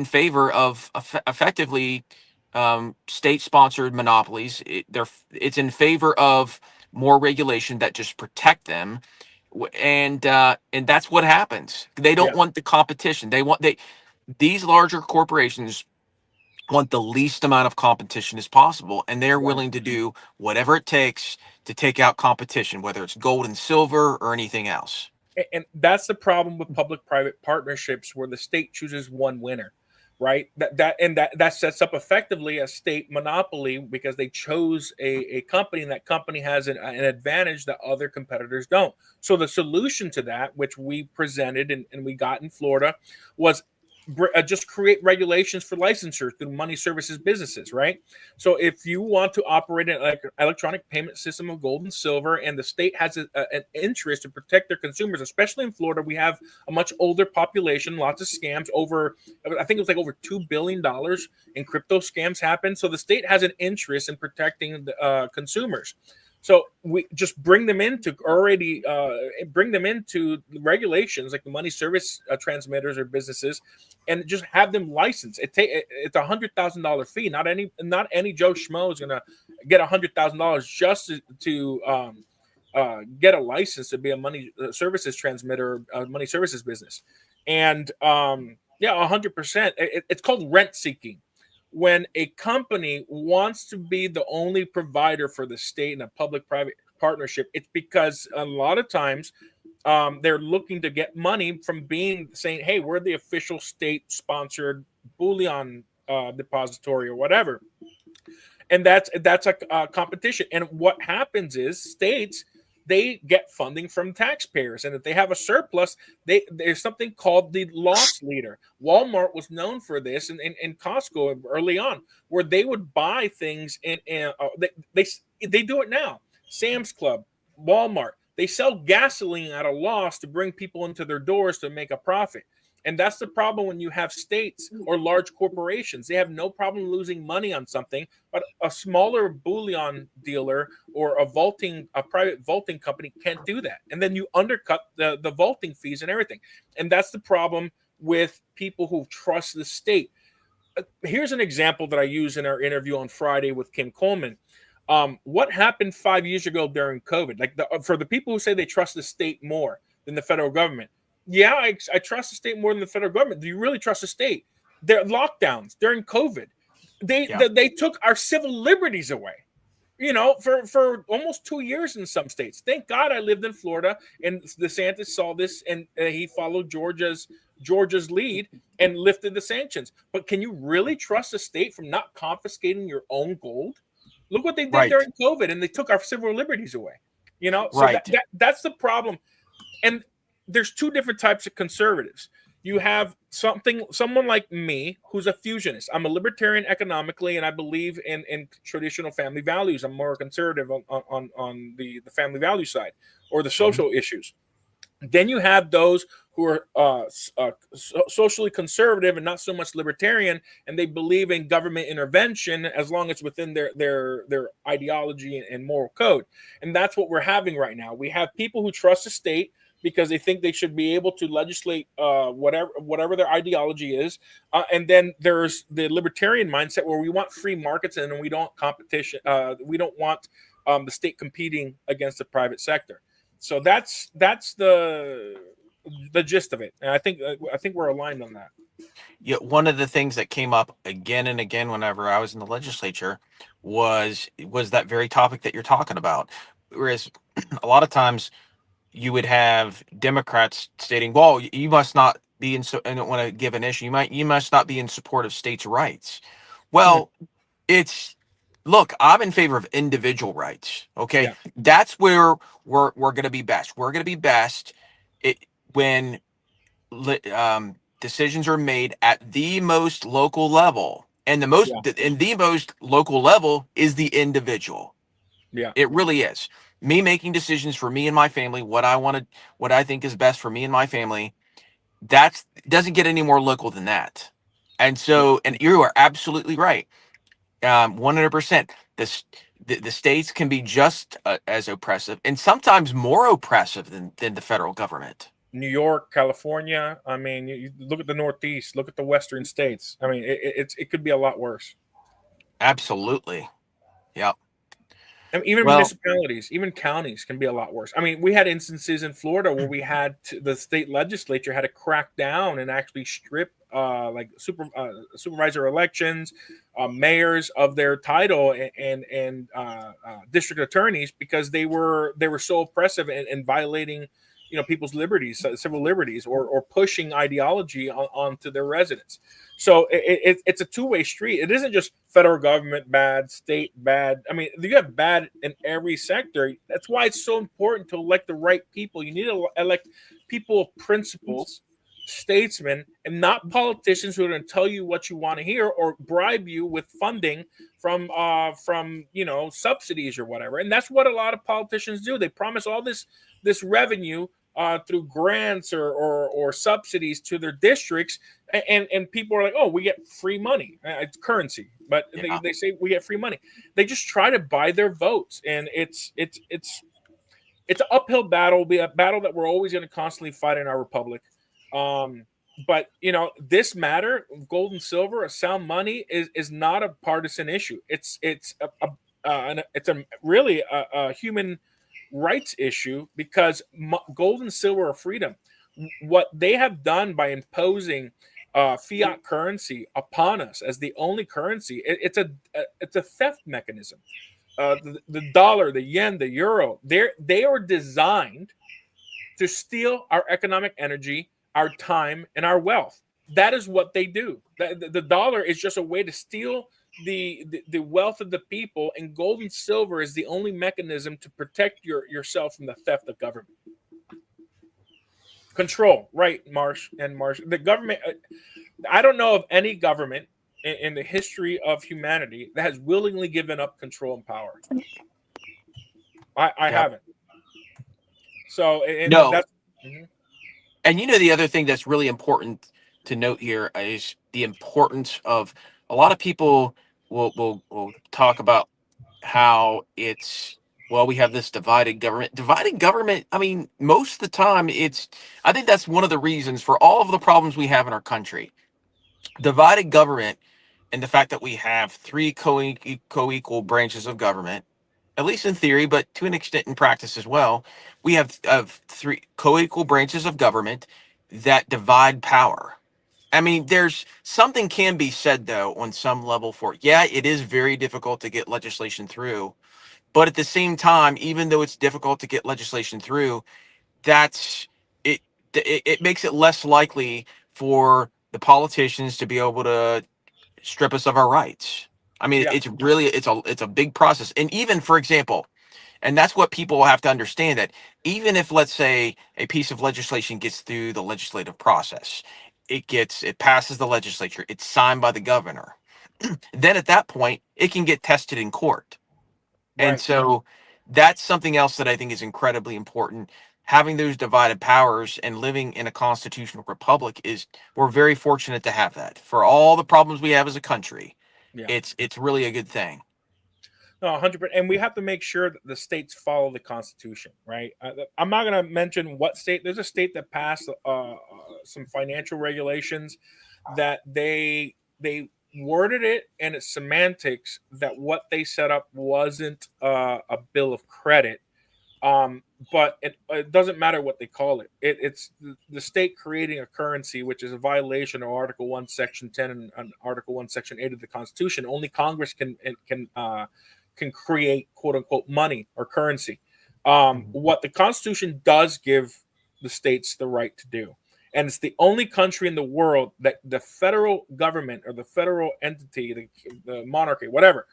favor of effectively state-sponsored monopolies. It's in favor of more regulation that just protect them, and that's what happens. They don't want the competition. These larger corporations want the least amount of competition as possible, and they're willing to do whatever it takes to take out competition, whether it's gold and silver or anything else. And that's the problem with public-private partnerships, where the state chooses one winner, right? That sets up effectively a state monopoly because they chose a company, and that company has an advantage that other competitors don't. So the solution to that, which we presented and we got in Florida, was just create regulations for licensure through money services businesses, right? So if you want to operate an electronic payment system of gold and silver, and the state has an interest to protect their consumers, especially in Florida, we have a much older population, lots of scams. I think it was like over $2 billion in crypto scams happen. So the state has an interest in protecting the consumers. So we just bring them into regulations like the money service transmitters or businesses, and just have them licensed. It's $100,000 fee. Not any Joe Schmo is gonna get $100,000 just to get a license to be a money services transmitter, money services business. And yeah, 100%. It's called rent seeking. When a company wants to be the only provider for the state in a public-private partnership, it's because a lot of times they're looking to get money from saying, hey, we're the official state-sponsored bullion depository or whatever. And that's a competition. And what happens is states, they get funding from taxpayers, and if they have a surplus, there's something called the loss leader. Walmart was known for this, and Costco early on, where they would buy things, and they do it now. Sam's Club, Walmart, they sell gasoline at a loss to bring people into their doors to make a profit. And that's the problem when you have states or large corporations. They have no problem losing money on something, but a smaller bullion dealer or a private vaulting company can't do that. And then you undercut the vaulting fees and everything. And that's the problem with people who trust the state. Here's an example that I use in our interview on Friday with Kim Coleman. What happened 5 years ago during COVID? Like for the people who say they trust the state more than the federal government. Yeah, I trust the state more than the federal government. Do you really trust the state? Their lockdowns during COVID, they took our civil liberties away. For almost 2 years in some states. Thank God I lived in Florida, and DeSantis saw this, and he followed Georgia's lead and lifted the sanctions. But can you really trust a state from not confiscating your own gold? Look what they did during COVID, and they took our civil liberties away. So that's the problem. And there's two different types of conservatives. You have someone like me who's a fusionist. I'm a libertarian economically, and I believe in traditional family values. I'm more conservative on the family value side or the social issues. Then you have those who are socially conservative and not so much libertarian, and they believe in government intervention as long as it's within their ideology and moral code. And that's what we're having right now. We have people who trust the state because they think they should be able to legislate whatever their ideology is. And then there's the libertarian mindset where we want free markets and we don't competition. We don't want the state competing against the private sector. So that's the gist of it. And I think we're aligned on that. Yeah, one of the things that came up again and again whenever I was in the legislature was that very topic that you're talking about. Whereas a lot of times you would have Democrats stating, "Well, you must not be I don't want to give an issue. You must not be in support of states' rights." Well, look, I'm in favor of individual rights. Okay, that's where we're going to be best. We're going to be best when decisions are made at the most local level, and the most local level is the individual. Yeah, it really is. Me making decisions for me and my family, what I think is best for me and my family, that doesn't get any more local than that. And so, and you are absolutely right. 100%. The states can be just as oppressive and sometimes more oppressive than the federal government. New York, California. I mean, you look at the Northeast, look at the Western states. I mean, it could be a lot worse. Absolutely. Yep. I mean, even municipalities, even counties can be a lot worse. I mean, we had instances in Florida where we had the state legislature had to crack down and actually strip supervisor elections, mayors of their title and district attorneys because they were so oppressive and violating people's liberties, civil liberties, or pushing ideology onto their residents. So it's a two-way street. It isn't just federal government bad, state bad. I mean, you have bad in every sector. That's why it's so important to elect the right people. You need to elect people of principles, statesmen, and not politicians who are going to tell you what you want to hear or bribe you with funding from subsidies or whatever. And that's what a lot of politicians do. They promise all this revenue through grants or subsidies to their districts, And people are like, oh, we get free money. It's currency, but Yeah. they say we get free money. They just try to buy their votes, and it's an uphill battle, be a battle that we're always going to constantly fight in our republic. But this matter, gold and silver, sound money is not a partisan issue. It's really a human rights issue, because gold and silver are freedom. What they have done by imposing fiat currency upon us as the only currency, it's a theft mechanism. The dollar, the yen, the euro, they are designed to steal our economic energy, our time, and our wealth. That is what they do. The dollar is just a way to steal the wealth of the people, and gold and silver is the only mechanism to protect yourself from the theft of government. Control, right, Marsh? The government, I don't know of any government in the history of humanity that has willingly given up control and power. I haven't. So, No. that's, And the other thing that's really important to note here is the importance of, a lot of people will talk about how it's, well, we have this divided government. Divided government, I mean, most of the time I think that's one of the reasons for all of the problems we have in our country. Divided government, and the fact that we have three co-equal branches of government, at least in theory, but to an extent in practice as well. We have three co-equal branches of government that divide power. I mean, there's something can be said, though, on some level for, yeah, it is very difficult to get legislation through. But at the same time, even though it's difficult to get legislation through, that's it. It makes it less likely for the politicians to be able to strip us of our rights. I mean, Yeah. it's a big process. And even, for example, and that's what people have to understand, that even if, let's say, a piece of legislation gets through the legislative process, it passes the legislature, it's signed by the governor, then at that point it can get tested in court. And right. so that's something else that I think is incredibly important. Having those divided powers and living in a constitutional republic, we're very fortunate to have that. For all the problems we have as a country, Yeah. it's really a good thing. No, 100%. And we have to make sure that the states follow the Constitution, right? I'm not going to mention what state. There's a state that passed some financial regulations that they worded it and its semantics that what they set up wasn't a bill of credit. But it doesn't matter what they call it. It's the state creating a currency, which is a violation of Article 1, Section 10 and Article 1, Section 8 of the Constitution. Only Congress can create quote unquote money or currency. What the Constitution does give the states the right to do. And it's the only country in the world that the federal government or the federal entity, the monarchy, whatever,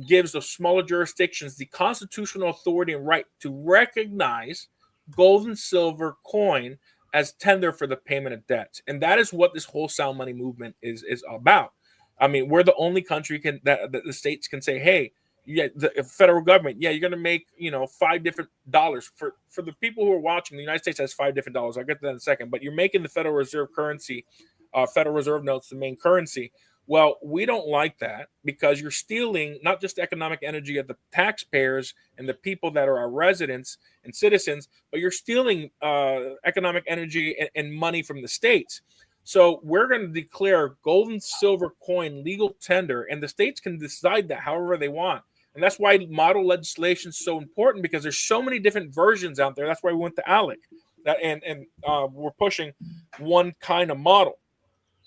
gives the smaller jurisdictions the constitutional authority and right to recognize gold and silver coin as tender for the payment of debts. And that is what this whole sound money movement is about. I mean, we're the only country that the states can say, hey, yeah, the federal government, yeah, you're going to make, $5 different for the people who are watching. The United States has $5 different. I'll get to that in a second. But you're making the Federal Reserve currency, Federal Reserve notes, the main currency. Well, we don't like that, because you're stealing not just economic energy of the taxpayers and the people that are our residents and citizens, but you're stealing economic energy and money from the states. So we're going to declare gold and silver coin legal tender, and the states can decide that however they want. And that's why model legislation is so important, because there's so many different versions out there. That's why we went to ALEC, and we're pushing one kind of model,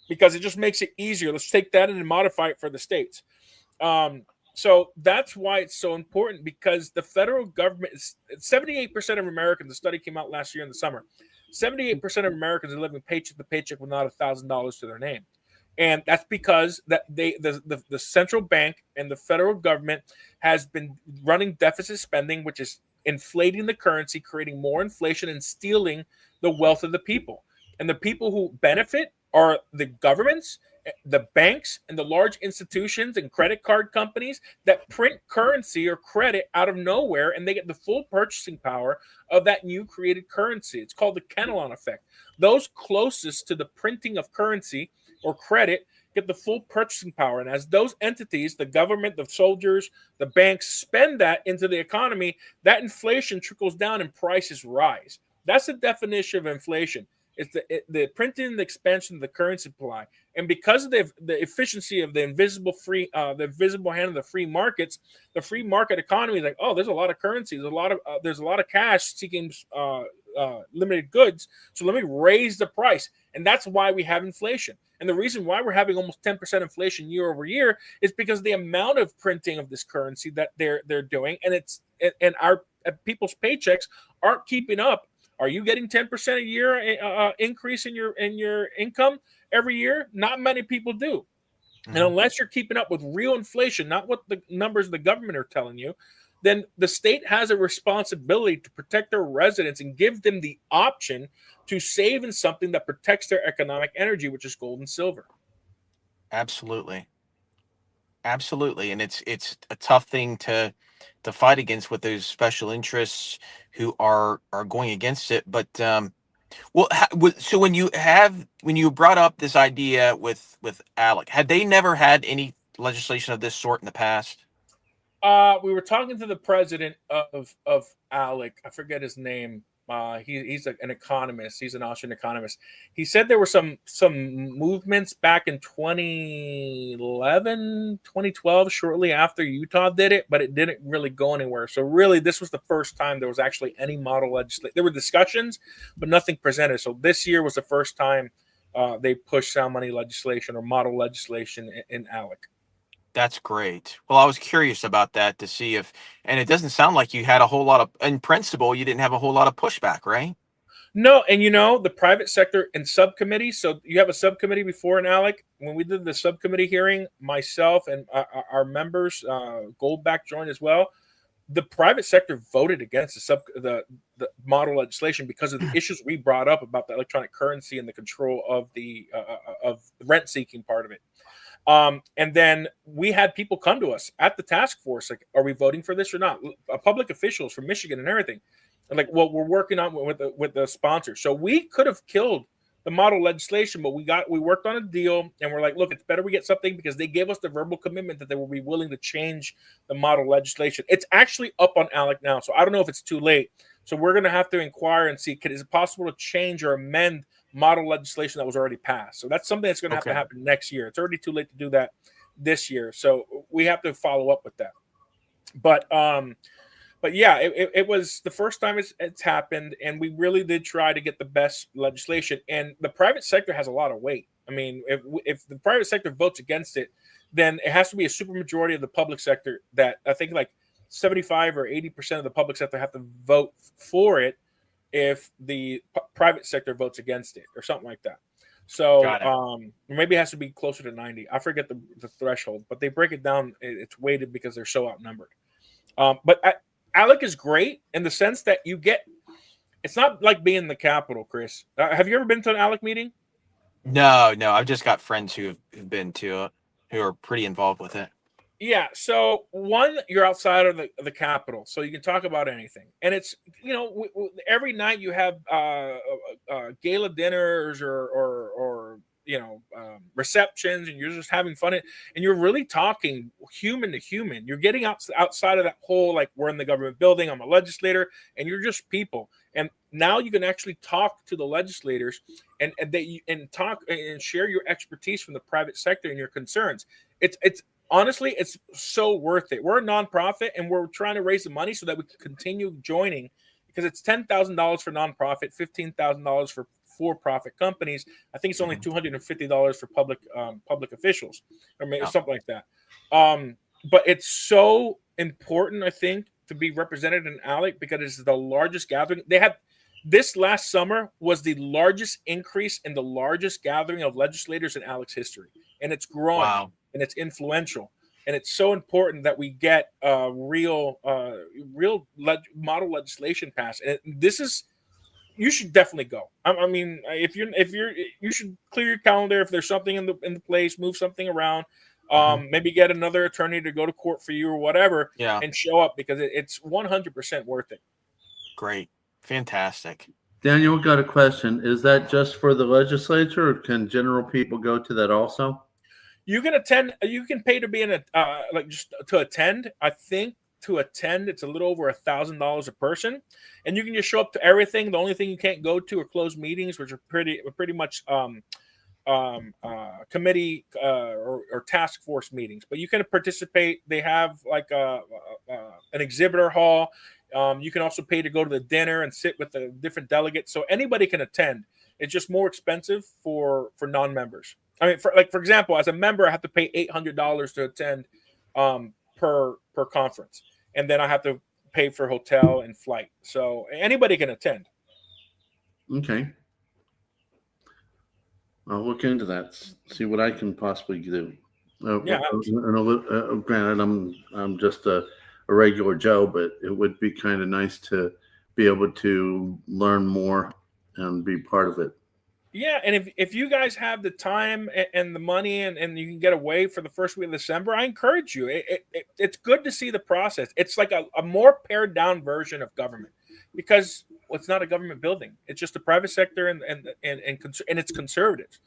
because it just makes it easier. Let's take that and modify it for the states. So that's why it's so important, because the federal government is 78% of Americans. The study came out last year in the summer. 78% of Americans are living paycheck to paycheck with not $1,000 to their name. And that's because the central bank and the federal government has been running deficit spending, which is inflating the currency, creating more inflation, and stealing the wealth of the people. And the people who benefit are the governments the banks and the large institutions and credit card companies that print currency or credit out of nowhere, and they get the full purchasing power of that new created currency. It's called the Kenelon effect. Those closest to the printing of currency or credit get the full purchasing power. And as those entities, the government, the soldiers, the banks, spend that into the economy, that inflation trickles down and prices rise. That's the definition of inflation. It's the printing and the expansion of the currency supply. And because of the efficiency of the invisible hand of the free markets, the free market economy is like, oh, there's a lot of currency, there's a lot of cash seeking limited goods. So let me raise the price, and that's why we have inflation. And the reason why we're having almost 10% inflation year over year is because the amount of printing of this currency that they're doing, and our people's paychecks aren't keeping up. Are you getting 10% a year increase in your income every year? Not many people do. Mm-hmm. And unless you're keeping up with real inflation, not what the numbers of the government are telling you, then the state has a responsibility to protect their residents and give them the option to save in something that protects their economic energy, which is gold and silver. Absolutely. And it's a tough thing to fight against with those special interests who are going against it. But so when you brought up this idea with ALEC, had they never had any legislation of this sort in the past? We were talking to the president of ALEC. I forget his name. He's an economist. He's an Austrian economist. He said there were some movements back in 2011, 2012, shortly after Utah did it, but it didn't really go anywhere. So really, this was the first time there was actually any model legislation. There were discussions, but nothing presented. So this year was the first time they pushed sound money legislation or model legislation in ALEC. That's great. Well, I was curious about that to see and it doesn't sound like you had a whole lot of, in principle, you didn't have a whole lot of pushback, right? No, and the private sector and subcommittee. So you have a subcommittee before in ALEC. When we did the subcommittee hearing, myself and our members, Goldback joined as well. The private sector voted against the model legislation because of the issues we brought up about the electronic currency and the control of the rent seeking part of it. And then we had people come to us at the task force, like, are we voting for this or not? Public officials from Michigan and everything. And like, well, we're working on with the sponsor. So we could have killed the model legislation, but we worked on a deal, and we're like, look, it's better we get something, because they gave us the verbal commitment that they will be willing to change the model legislation. It's actually up on ALEC now, so I don't know if it's too late. So we're going to have to inquire and see, is it possible to change or amend model legislation that was already passed? So that's something that's going to have to happen next year. It's already too late to do that this year, so we have to follow up with that. But yeah, it was the first time it's happened, and we really did try to get the best legislation. And the private sector has a lot of weight. I mean, if the private sector votes against it, then it has to be a supermajority of the public sector. That I think like 75 or 80% of the public sector have to vote for it if the private sector votes against it, or something like that. So maybe it has to be closer to 90. I forget the threshold, but they break it down. It's weighted because they're so outnumbered. But ALEC is great in the sense that you get, it's not like being in the Capitol, Chris. Have you ever been to an ALEC meeting? No. I've just got friends who've been to it, who are pretty involved with it. Yeah. So one, you're outside of the Capitol, so you can talk about anything. And it's, every night you have gala dinners or receptions, and you're just having fun, and you're really talking human to human. You're getting outside of that whole, like, we're in the government building, I'm a legislator, and you're just people. And now you can actually talk to the legislators and talk and share your expertise from the private sector and your concerns. It's honestly, it's so worth it. We're a nonprofit, and we're trying to raise the money so that we can continue joining, because it's $10,000 for nonprofit, $15,000 for for-profit companies. I think it's only $250 for public officials, or maybe something like that. But it's so important, I think, to be represented in ALEC, because it's the largest gathering. They had this last summer was the largest increase in the largest gathering of legislators in ALEC's history, and it's growing. Wow. And it's influential, and it's so important that we get real model legislation passed. And this is you should definitely go. I mean, if you should clear your calendar. If there's something in the place, move something around. Maybe get another attorney to go to court for you or whatever, Yeah. and show up because it's 100% worth it. Great. Fantastic. Daniel, got a question. Is that just for the legislature, or can general people go to that also? You can attend. You can pay to be in a like just to attend. I think to attend it's a little over $1,000 a person, and you can just show up to everything. The only thing you can't go to are closed meetings, which are pretty much committee or task force meetings. But you can participate. They have like an exhibitor hall. You can also pay to go to the dinner and sit with the different delegates. So anybody can attend. It's just more expensive for non-members. I mean, for example, as a member, I have to pay $800 to attend per conference, and then I have to pay for hotel and flight. So anybody can attend. Okay. I'll look into that. See what I can possibly do. Yeah. Granted, I'm just a regular Joe, but it would be kind of nice to be able to learn more and be part of it. Yeah, and if you guys have the time and the money and you can get away for the first week of December, I encourage you. It's good to see the process. It's like a more pared down version of government, because it's not a government building. It's just the private sector and it's conservatives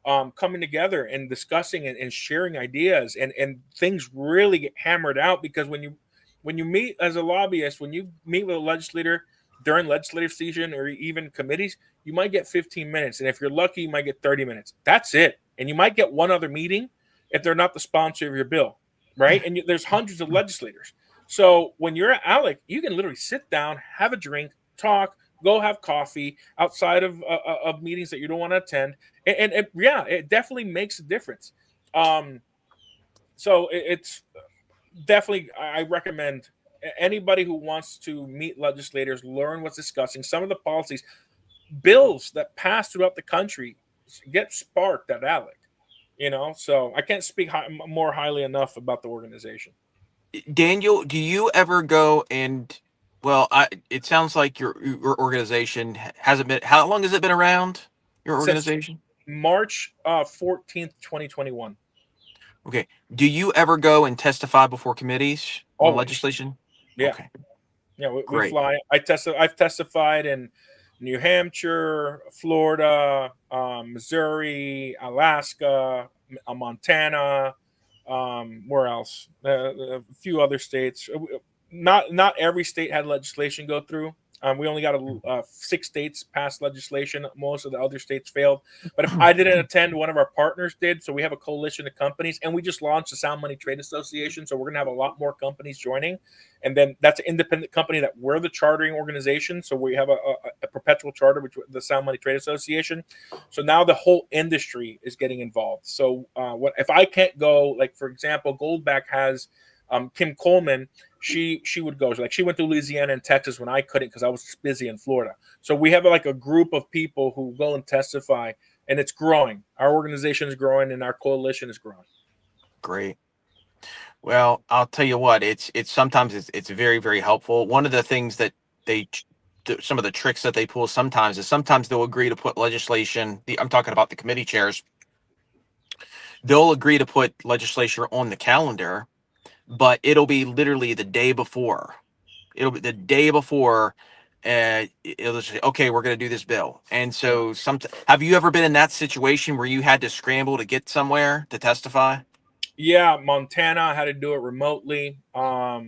coming together and discussing and sharing ideas, and things really get hammered out, because when you meet as a lobbyist, when you meet with a legislator during legislative season or even committees, you might get 15 minutes. And if you're lucky, you might get 30 minutes. That's it. And you might get one other meeting if they're not the sponsor of your bill, right? And there's hundreds of legislators. So when you're at ALEC, you can literally sit down, have a drink, talk, go have coffee outside of meetings that you don't want to attend. And it definitely makes a difference. So it's definitely, I recommend anybody who wants to meet legislators, learn what's discussing. Some of the policies, bills that pass throughout the country get sparked at ALEC, so I can't speak more highly enough about the organization. Daniel, do you ever go and, well, it sounds like your organization hasn't been, how long has it been around, your organization? Since March 14th, 2021. Okay. Do you ever go and testify before committees on Always. legislation? Yeah. Okay. Yeah, we Great. fly. I've testified in New Hampshire, Florida, Missouri, Alaska, Montana. Where else? A few other states. Not every state had legislation go through. We only got 6 states passed legislation. Most of the other states failed. But if I didn't attend, one of our partners did. So we have a coalition of companies, and we just launched the Sound Money Trade Association. So we're going to have a lot more companies joining. And then that's an independent company that we're the chartering organization. So we have a perpetual charter, which the Sound Money Trade Association. So now the whole industry is getting involved. So if I can't go, like, for example, Goldback has Kim Coleman. She would go. Like, she went to Louisiana and Texas when I couldn't because I was busy in Florida. So we have like a group of people who go and testify, and it's growing. Our organization is growing, and our coalition is growing. Great. Well, I'll tell you what, it's sometimes it's very, very helpful. One of the things that some of the tricks that they pull sometimes is they'll agree to put legislation. I'm talking about the committee chairs. They'll agree to put legislation on the calendar, but it'll be literally the day before. It'll be the day before. It'll say, okay, we're going to do this bill. And so have you ever been in that situation where you had to scramble to get somewhere to testify? Yeah, Montana, I had to do it remotely. Not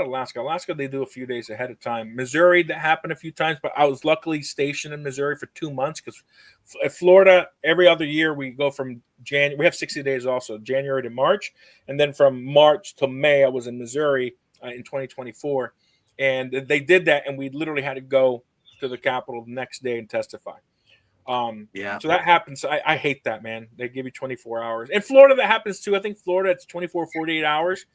Alaska. Alaska, they do a few days ahead of time. Missouri, that happened a few times, but I was luckily stationed in Missouri for 2 months, because Florida, every other year we go from January. We have 60 days also, January to March. And then from March to May, I was in Missouri in 2024. And they did that, and we literally had to go to the Capitol the next day and testify. So that happens. I hate that, man. They give you 24 hours. In Florida, that happens too. I think Florida, it's 24, 48 hours.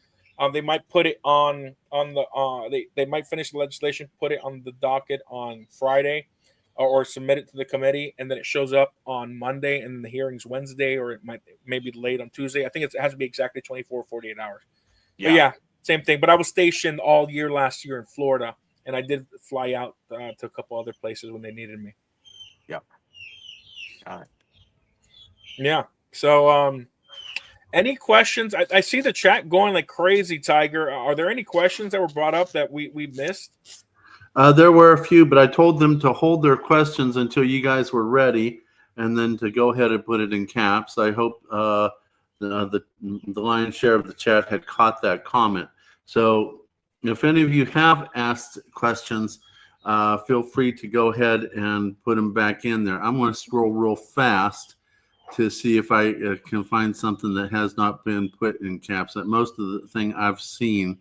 They might put it on the they might finish the legislation, put it on the docket on Friday, or submit it to the committee, and then it shows up on Monday, and the hearing's Wednesday, or it may be late on Tuesday. I think it has to be exactly 24, 48 hours. Yeah. But yeah, same thing. But I was stationed all year last year in Florida, and I did fly out to a couple other places when they needed me. Yep. Got it. Yeah. So, any questions? I see the chat going like crazy, Tiger. Are there any questions that were brought up that we missed? There were a few, but I told them to hold their questions until you guys were ready, and then to go ahead and put it in caps. I hope the lion's share of the chat had caught that comment. So if any of you have asked questions, feel free to go ahead and put them back in there. I'm going to scroll real fast to see if I can find something that has not been put in caps. That most of the thing I've seen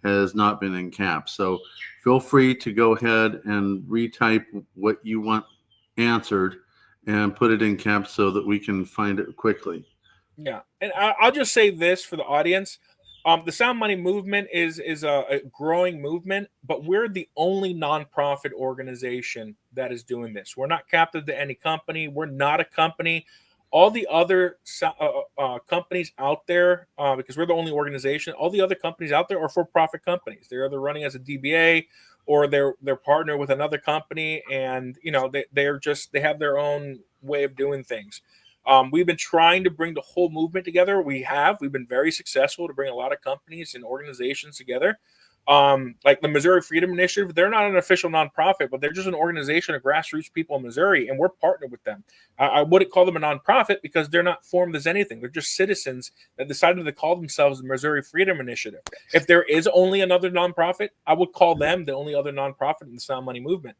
has not been in caps. So feel free to go ahead and retype what you want answered and put it in caps so that we can find it quickly. Yeah, and I'll just say this for the audience: the Sound Money movement is a growing movement, but we're the only nonprofit organization that is doing this. We're not captive to any company. We're not a company. All the other companies out there, because we're the only organization, all the other companies out there are for-profit companies. They're either running as a DBA or they're partnered with another company, and they have their own way of doing things. We've been trying to bring the whole movement together. We've been very successful to bring a lot of companies and organizations together. Like the Missouri Freedom Initiative, they're not an official nonprofit, but they're just an organization of grassroots people in Missouri, and we're partnered with them. I wouldn't call them a nonprofit because they're not formed as anything. They're just citizens that decided to call themselves the Missouri Freedom Initiative. If there is only another nonprofit, I would call them the only other nonprofit in the Sound Money movement.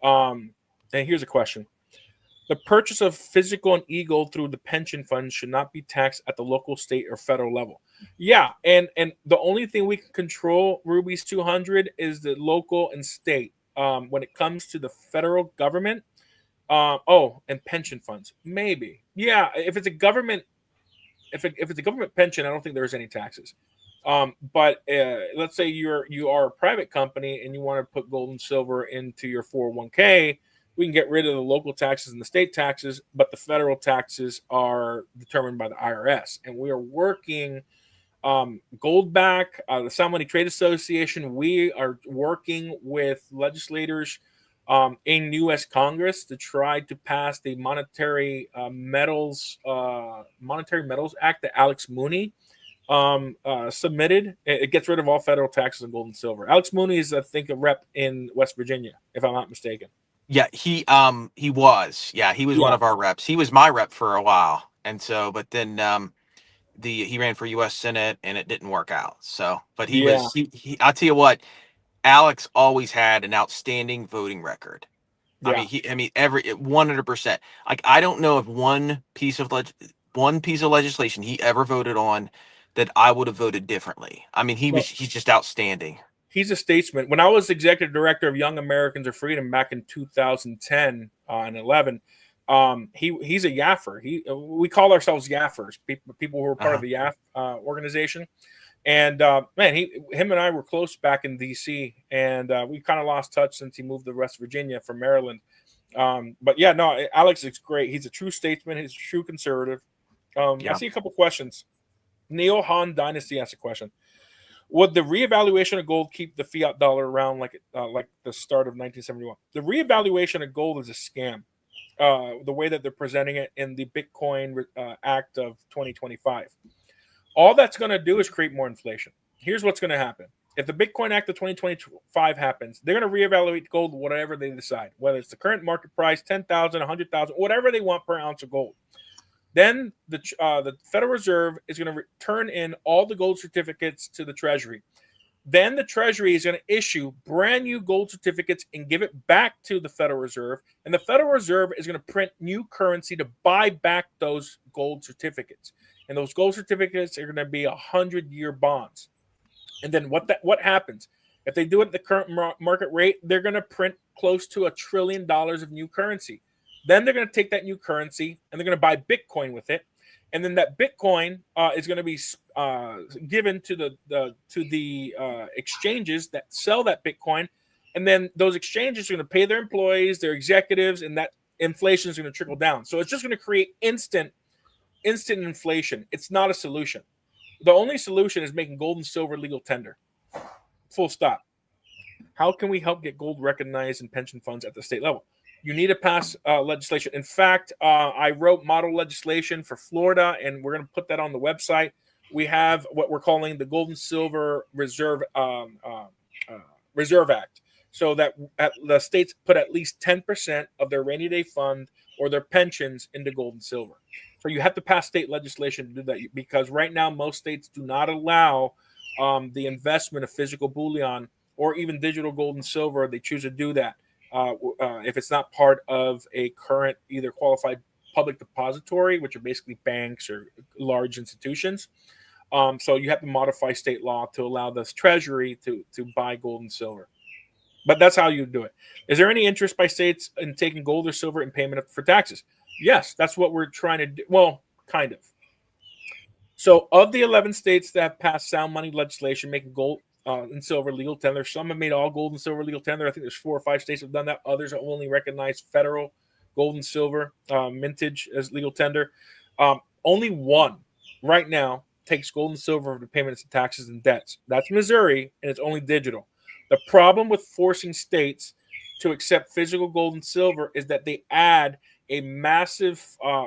And here's a question. The purchase of physical and e-gold through the pension fund should not be taxed at the local, state, or federal level. Yeah, and the only thing we can control, Ruby's 200, is the local and state. When it comes to the federal government, and pension funds, maybe. Yeah, if it's a government, if it's a government pension, I don't think there's any taxes. But let's say you are a private company and you want to put gold and silver into your 401k. We can get rid of the local taxes and the state taxes, but the federal taxes are determined by the IRS. And we are working Goldback, the Sound Money Trade Association. We are working with legislators in U.S. Congress to try to pass the Monetary Metals Act that Alex Mooney submitted. It gets rid of all federal taxes on gold and silver. Alex Mooney is, I think, a rep in West Virginia, if I'm not mistaken. Yeah, he was. Yeah, he was one of our reps. He was my rep for a while. And so, but then he ran for US Senate and it didn't work out. So, but I'll tell you what, Alex always had an outstanding voting record. Yeah. I mean every 100%. Like I don't know of one piece of legislation he ever voted on that I would have voted differently. I mean, he's just outstanding. He's a statesman. When I was executive director of Young Americans of Freedom back in 2010 and 11, he's a Yaffer. We call ourselves Yaffers, people who are part of the Yaff organization. And him and I were close back in D.C. and we kind of lost touch since he moved to West Virginia from Maryland. But yeah, no, Alex is great. He's a true statesman. He's a true conservative. I see a couple questions. Neo Han Dynasty asked a question. Would the reevaluation of gold keep the fiat dollar around like the start of 1971? The reevaluation of gold is a scam. The way that they're presenting it in the Bitcoin Act of 2025. All that's going to do is create more inflation. Here's what's going to happen. If the Bitcoin Act of 2025 happens, they're going to reevaluate gold whatever they decide, whether it's the current market price, 10,000, 100,000, whatever they want per ounce of gold. Then the Federal Reserve is going to turn in all the gold certificates to the Treasury. Then the Treasury is going to issue brand new gold certificates and give it back to the Federal Reserve. And the Federal Reserve is going to print new currency to buy back those gold certificates. And those gold certificates are going to be 100-year bonds. And then what happens? If they do it at the current market rate, they're going to print close to $1 trillion of new currency. Then they're going to take that new currency and they're going to buy Bitcoin with it, and then that Bitcoin is going to be given to the exchanges that sell that Bitcoin, and then those exchanges are going to pay their employees, their executives, and that inflation is going to trickle down. So it's just going to create instant inflation. It's not a solution. The only solution is making gold and silver legal tender. Full stop. How can we help get gold recognized in pension funds at the state level? You need to pass legislation. In fact, I wrote model legislation for Florida, and we're going to put that on the website. We have what we're calling the Gold and Silver Reserve Act, so that the states put at least 10% of their rainy day fund or their pensions into gold and silver. So you have to pass state legislation to do that, because right now most states do not allow the investment of physical bullion or even digital gold and silver. They choose to do that if it's not part of a current either qualified public depository, which are basically banks or large institutions. So you have to modify state law to allow the Treasury to buy gold and silver. But that's how you do it. Is there any interest by states in taking gold or silver in payment for taxes? Yes, that's what we're trying to do. Well, kind of. So of the 11 states that have passed sound money legislation making gold and silver legal tender, some have made all gold and silver legal tender. I think there's 4 or 5 states have done that. Others have only recognized federal gold and silver mintage as legal tender. Only one right now takes gold and silver for the payments of taxes and debts. That's Missouri, and it's only digital. The problem with forcing states to accept physical gold and silver is that they add a massive,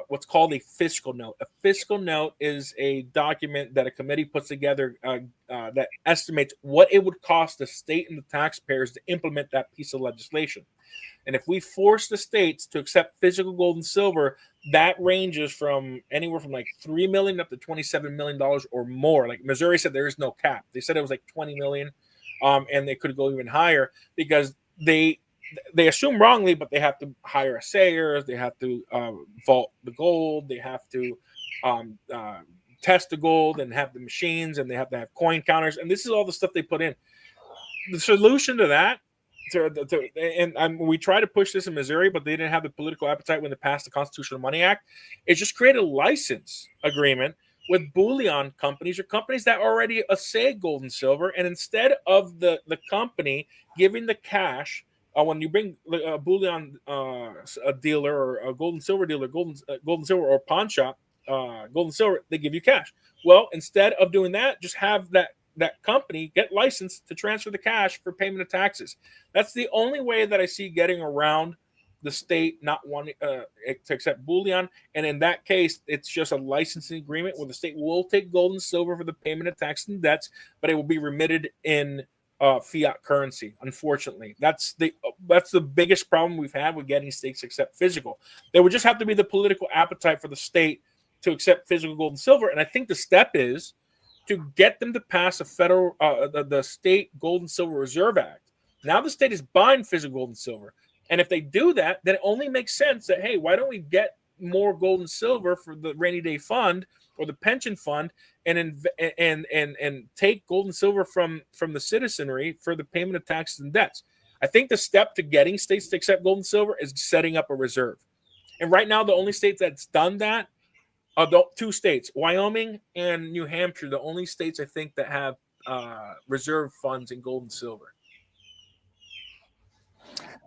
what's called a fiscal note. A fiscal note is a document that a committee puts together that estimates what it would cost the state and the taxpayers to implement that piece of legislation. And if we force the states to accept physical gold and silver, that ranges from anywhere from like $3 million up to $27 million or more. Like Missouri said, there is no cap. They said it was like 20 million, and they could go even higher because they assume wrongly, but they have to hire assayers, they have to vault the gold, they have to test the gold and have the machines, and they have to have coin counters, and this is all the stuff they put in. The solution to that, we try to push this in Missouri, but they didn't have the political appetite when they passed the Constitutional Money Act, is just create a license agreement with bullion companies or companies that already assay gold and silver, and instead of the company giving the cash, when you bring a bullion a dealer or a gold and silver dealer, gold and silver or pawn shop, gold and silver, they give you cash. Well, instead of doing that, just have that company get licensed to transfer the cash for payment of taxes. That's the only way that I see getting around the state not wanting to accept bullion. And in that case, it's just a licensing agreement where the state will take gold and silver for the payment of taxes and debts, but it will be remitted in fiat currency. Unfortunately, that's the biggest problem we've had with getting states to accept physical. There would just have to be the political appetite for the state to accept physical gold and silver. And I think the step is to get them to pass a federal, the state Gold and Silver Reserve Act. Now the state is buying physical gold and silver. And if they do that, then it only makes sense that, hey, why don't we get more gold and silver for the rainy day fund or the pension fund and take gold and silver from the citizenry for the payment of taxes and debts. I think the step to getting states to accept gold and silver is setting up a reserve. And right now, the only state that's done that are 2 states, Wyoming and New Hampshire, the only states I think that have reserve funds in gold and silver.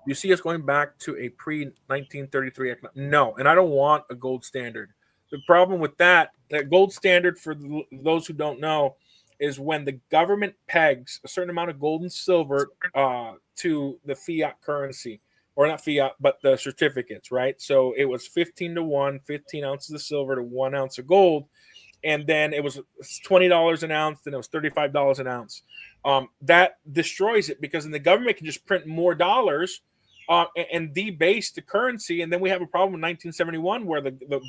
You see us going back to a pre-1933 economic? No, and I don't want a gold standard. The problem with that gold standard, for those who don't know, is when the government pegs a certain amount of gold and silver to the fiat currency, or not fiat, but the certificates, right? So it was 15 to 1, 15 ounces of silver to 1 ounce of gold. And then it was $20 an ounce, then it was $35 an ounce. That destroys it, because then the government can just print more dollars and debase the currency. And then we have a problem in 1971 where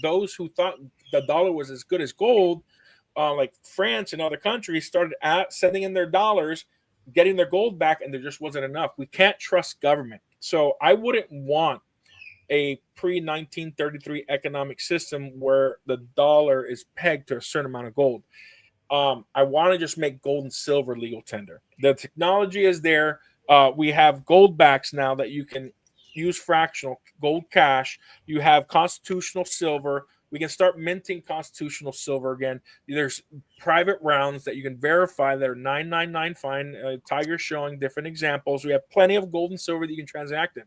those who thought the dollar was as good as gold, like France and other countries, started sending in their dollars, getting their gold back, and there just wasn't enough. We can't trust government. So I wouldn't want a pre-1933 economic system where the dollar is pegged to a certain amount of gold. I want to just make gold and silver legal tender. The technology is there. We have gold backs now that you can use fractional gold cash. You have constitutional silver. We can start minting constitutional silver again. There's private rounds that you can verify that are 999 fine. Tiger's showing different examples. We have plenty of gold and silver that you can transact in.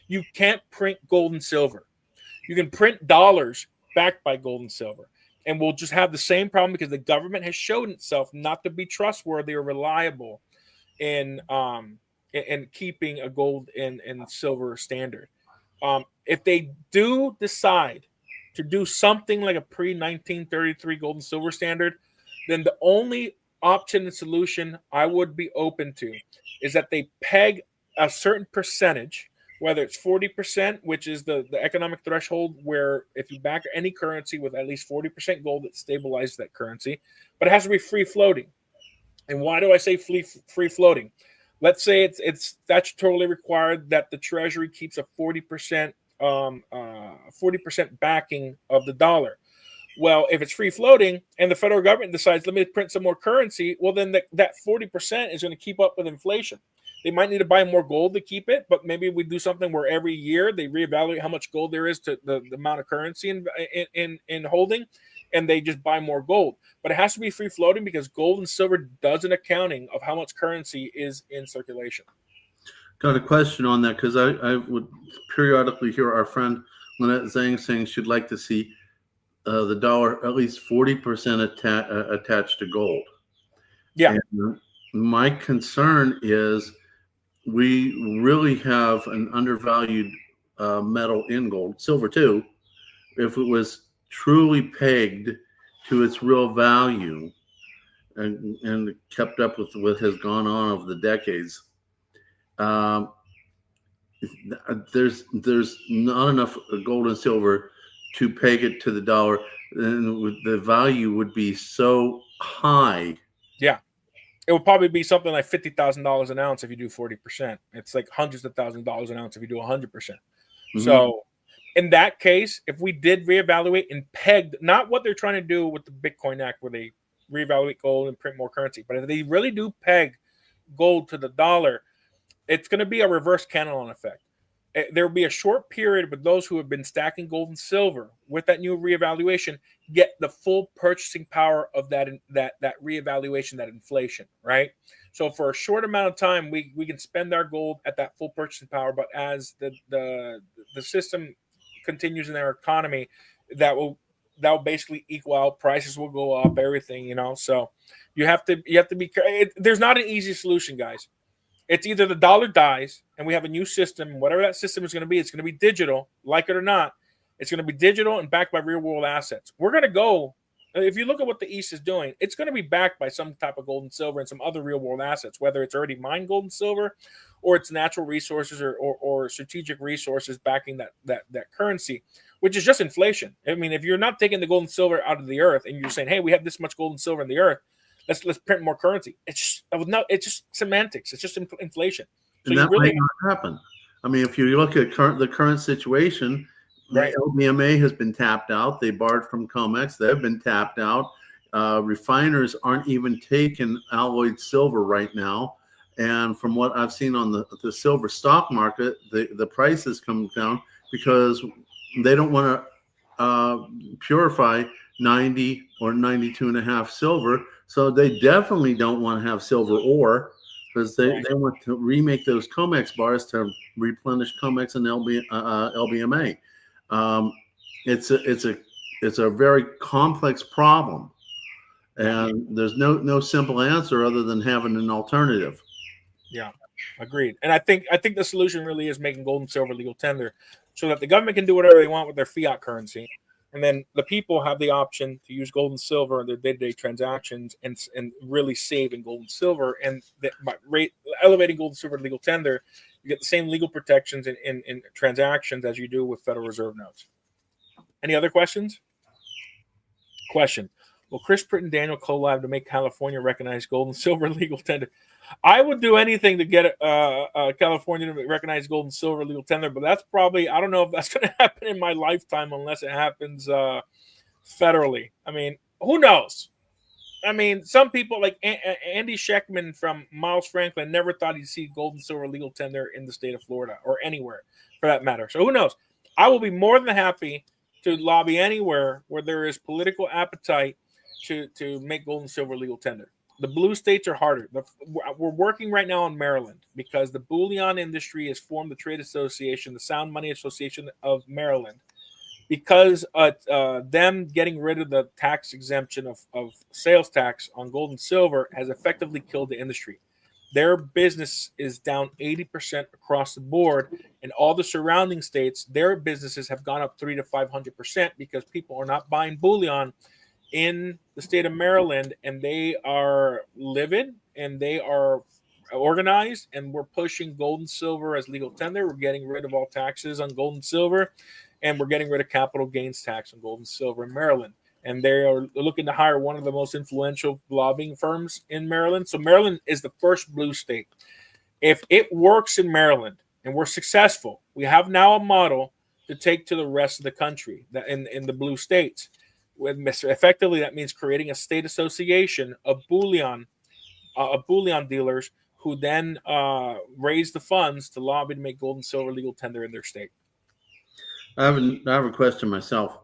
You can't print gold and silver. You can print dollars backed by gold and silver. And we'll just have the same problem because the government has shown itself not to be trustworthy or reliable in in keeping a gold and silver standard. If they do decide to do something like a pre-1933 gold and silver standard, then the only option and solution I would be open to is that they peg a certain percentage, whether it's 40%, which is the economic threshold where if you back any currency with at least 40% gold, it stabilizes that currency, but it has to be free floating. And why do I say free floating? Let's say it's statutorily required that the Treasury keeps a 40% 40% backing of the dollar. Well, if it's free floating and the federal government decides, let me print some more currency, well, then that 40% is going to keep up with inflation. They might need to buy more gold to keep it, but maybe we do something where every year they reevaluate how much gold there is to the amount of currency in holding, and they just buy more gold. But it has to be free floating because gold and silver does an accounting of how much currency is in circulation. Got a question on that because I would periodically hear our friend Lynette Zhang saying she'd like to see the dollar at least 40% attached to gold. Yeah. And my concern is we really have an undervalued metal in gold, silver too. If it was truly pegged to its real value and kept up with what has gone on over the decades, there's not enough gold and silver to peg it to the dollar, and the value would be so high. Yeah. It would probably be something like $50,000 an ounce if you do 40%. It's like hundreds of thousands of dollars an ounce if you do 100%. Mm-hmm. So in that case, if we did reevaluate and pegged, not what they're trying to do with the Bitcoin Act where they reevaluate gold and print more currency, but if they really do peg gold to the dollar, it's going to be a reverse Cantillon effect. There will be a short period with those who have been stacking gold and silver with that new reevaluation get the full purchasing power of that reevaluation, that inflation, right? So for a short amount of time, we can spend our gold at that full purchasing power, but as the system continues in our economy, that will basically equal out. Prices will go up, everything, So you have to be. There's not an easy solution, guys. It's either the dollar dies and we have a new system, whatever that system is going to be, it's going to be digital, like it or not. It's going to be digital and backed by real world assets. We're going to go, if you look at what the East is doing, it's going to be backed by some type of gold and silver and some other real world assets, whether it's already mined gold and silver or it's natural resources or strategic resources backing that currency, which is just inflation. I mean, if you're not taking the gold and silver out of the earth and you're saying, hey, we have this much gold and silver in the earth, let's print more currency. It's just semantics. It's just inflation. So and that might not happen. I mean, if you look at the current situation, right. The LBMA has been tapped out. They borrowed from COMEX. They've been tapped out. Refiners aren't even taking alloyed silver right now. And from what I've seen on the silver stock market, the price has come down because they don't want to purify 90 or 92.5 silver. So they definitely don't want to have silver ore because they want to remake those COMEX bars to replenish COMEX and LBMA. It's a very complex problem, and there's no simple answer other than having an alternative. Yeah, agreed. And I think the solution really is making gold and silver legal tender, so that the government can do whatever they want with their fiat currency. And then the people have the option to use gold and silver in their day-to-day transactions and really save in gold and silver. And by elevating gold and silver to legal tender, you get the same legal protections in transactions as you do with Federal Reserve notes. Any other questions? Question. Will Chris Pitt and Daniel collab to make California recognize gold and silver legal tender? I would do anything to get California to recognize gold and silver legal tender, but that's probably, I don't know if that's going to happen in my lifetime unless it happens federally. I mean, who knows? I mean, some people like Andy Scheckman from Miles Franklin never thought he'd see gold and silver legal tender in the state of Florida or anywhere for that matter. So who knows? I will be more than happy to lobby anywhere where there is political appetite to make gold and silver legal tender. The blue states are harder. We're working right now on Maryland because the bullion industry has formed the trade association, the Sound Money Association of Maryland, because them getting rid of the tax exemption of sales tax on gold and silver has effectively killed the industry. their business is down 80% across the board. And all the surrounding states, their businesses have gone up 300 to 500% because people are not buying bullion in the state of Maryland, and they are livid and they are organized, and we're pushing gold and silver as legal tender. We're getting rid of all taxes on gold and silver, and we're getting rid of capital gains tax on gold and silver in Maryland. And they are looking to hire one of the most influential lobbying firms in Maryland. So Maryland is the first blue state. If it works in Maryland and we're successful, we have now a model to take to the rest of the country that in the blue states. Effectively, that means creating a state association of bullion dealers who then raise the funds to lobby to make gold and silver legal tender in their state. I have a question myself.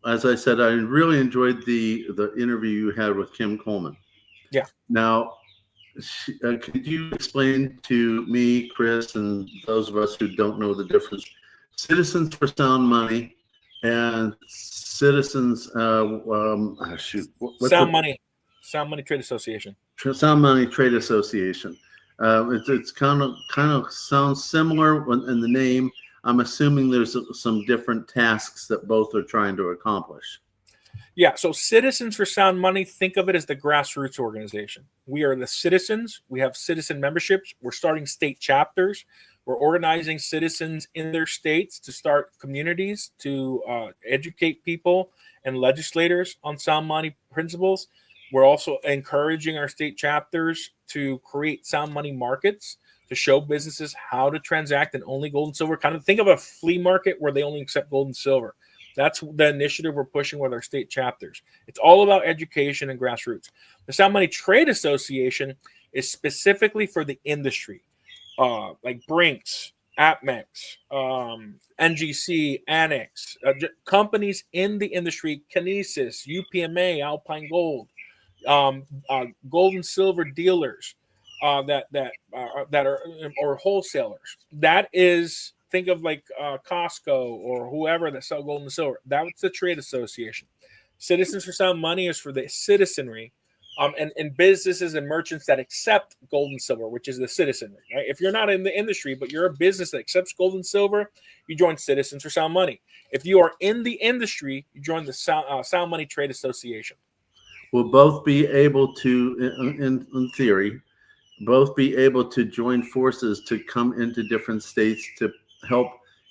As I said, I really enjoyed the interview you had with Kim Coleman. Yeah. Now, could you explain to me, Chris, and those of us who don't know the difference, Citizens for Sound Money and Citizens, Sound Money Trade Association. Sound Money Trade Association. It's kind of sounds similar in the name. I'm assuming there's some different tasks that both are trying to accomplish. Yeah, so Citizens for Sound Money, think of it as the grassroots organization. We are the citizens. We have citizen memberships. We're starting state chapters. We're organizing citizens in their states to start communities to educate people and legislators on sound money principles. We're also encouraging our state chapters to create sound money markets to show businesses how to transact in only gold and silver. Kind of think of a flea market where they only accept gold and silver. That's the initiative we're pushing with our state chapters. It's all about education and grassroots. The Sound Money Trade Association is specifically for the industry, like Brinks, APMEX, NGC, Annex, companies in the industry, Kinesis, UPMA, Alpine Gold, gold and silver dealers that are or wholesalers. That is, think of like Costco or whoever that sell gold and silver. That's the trade association. Citizens for Sound Money is for the citizenry, and businesses and merchants that accept gold and silver, which is the citizenry. Right? If you're not in the industry, but you're a business that accepts gold and silver, you join Citizens for Sound Money. If you are in the industry, you join the Sound Money Trade Association. We'll both be able to, in theory, both be able to join forces to come into different states to help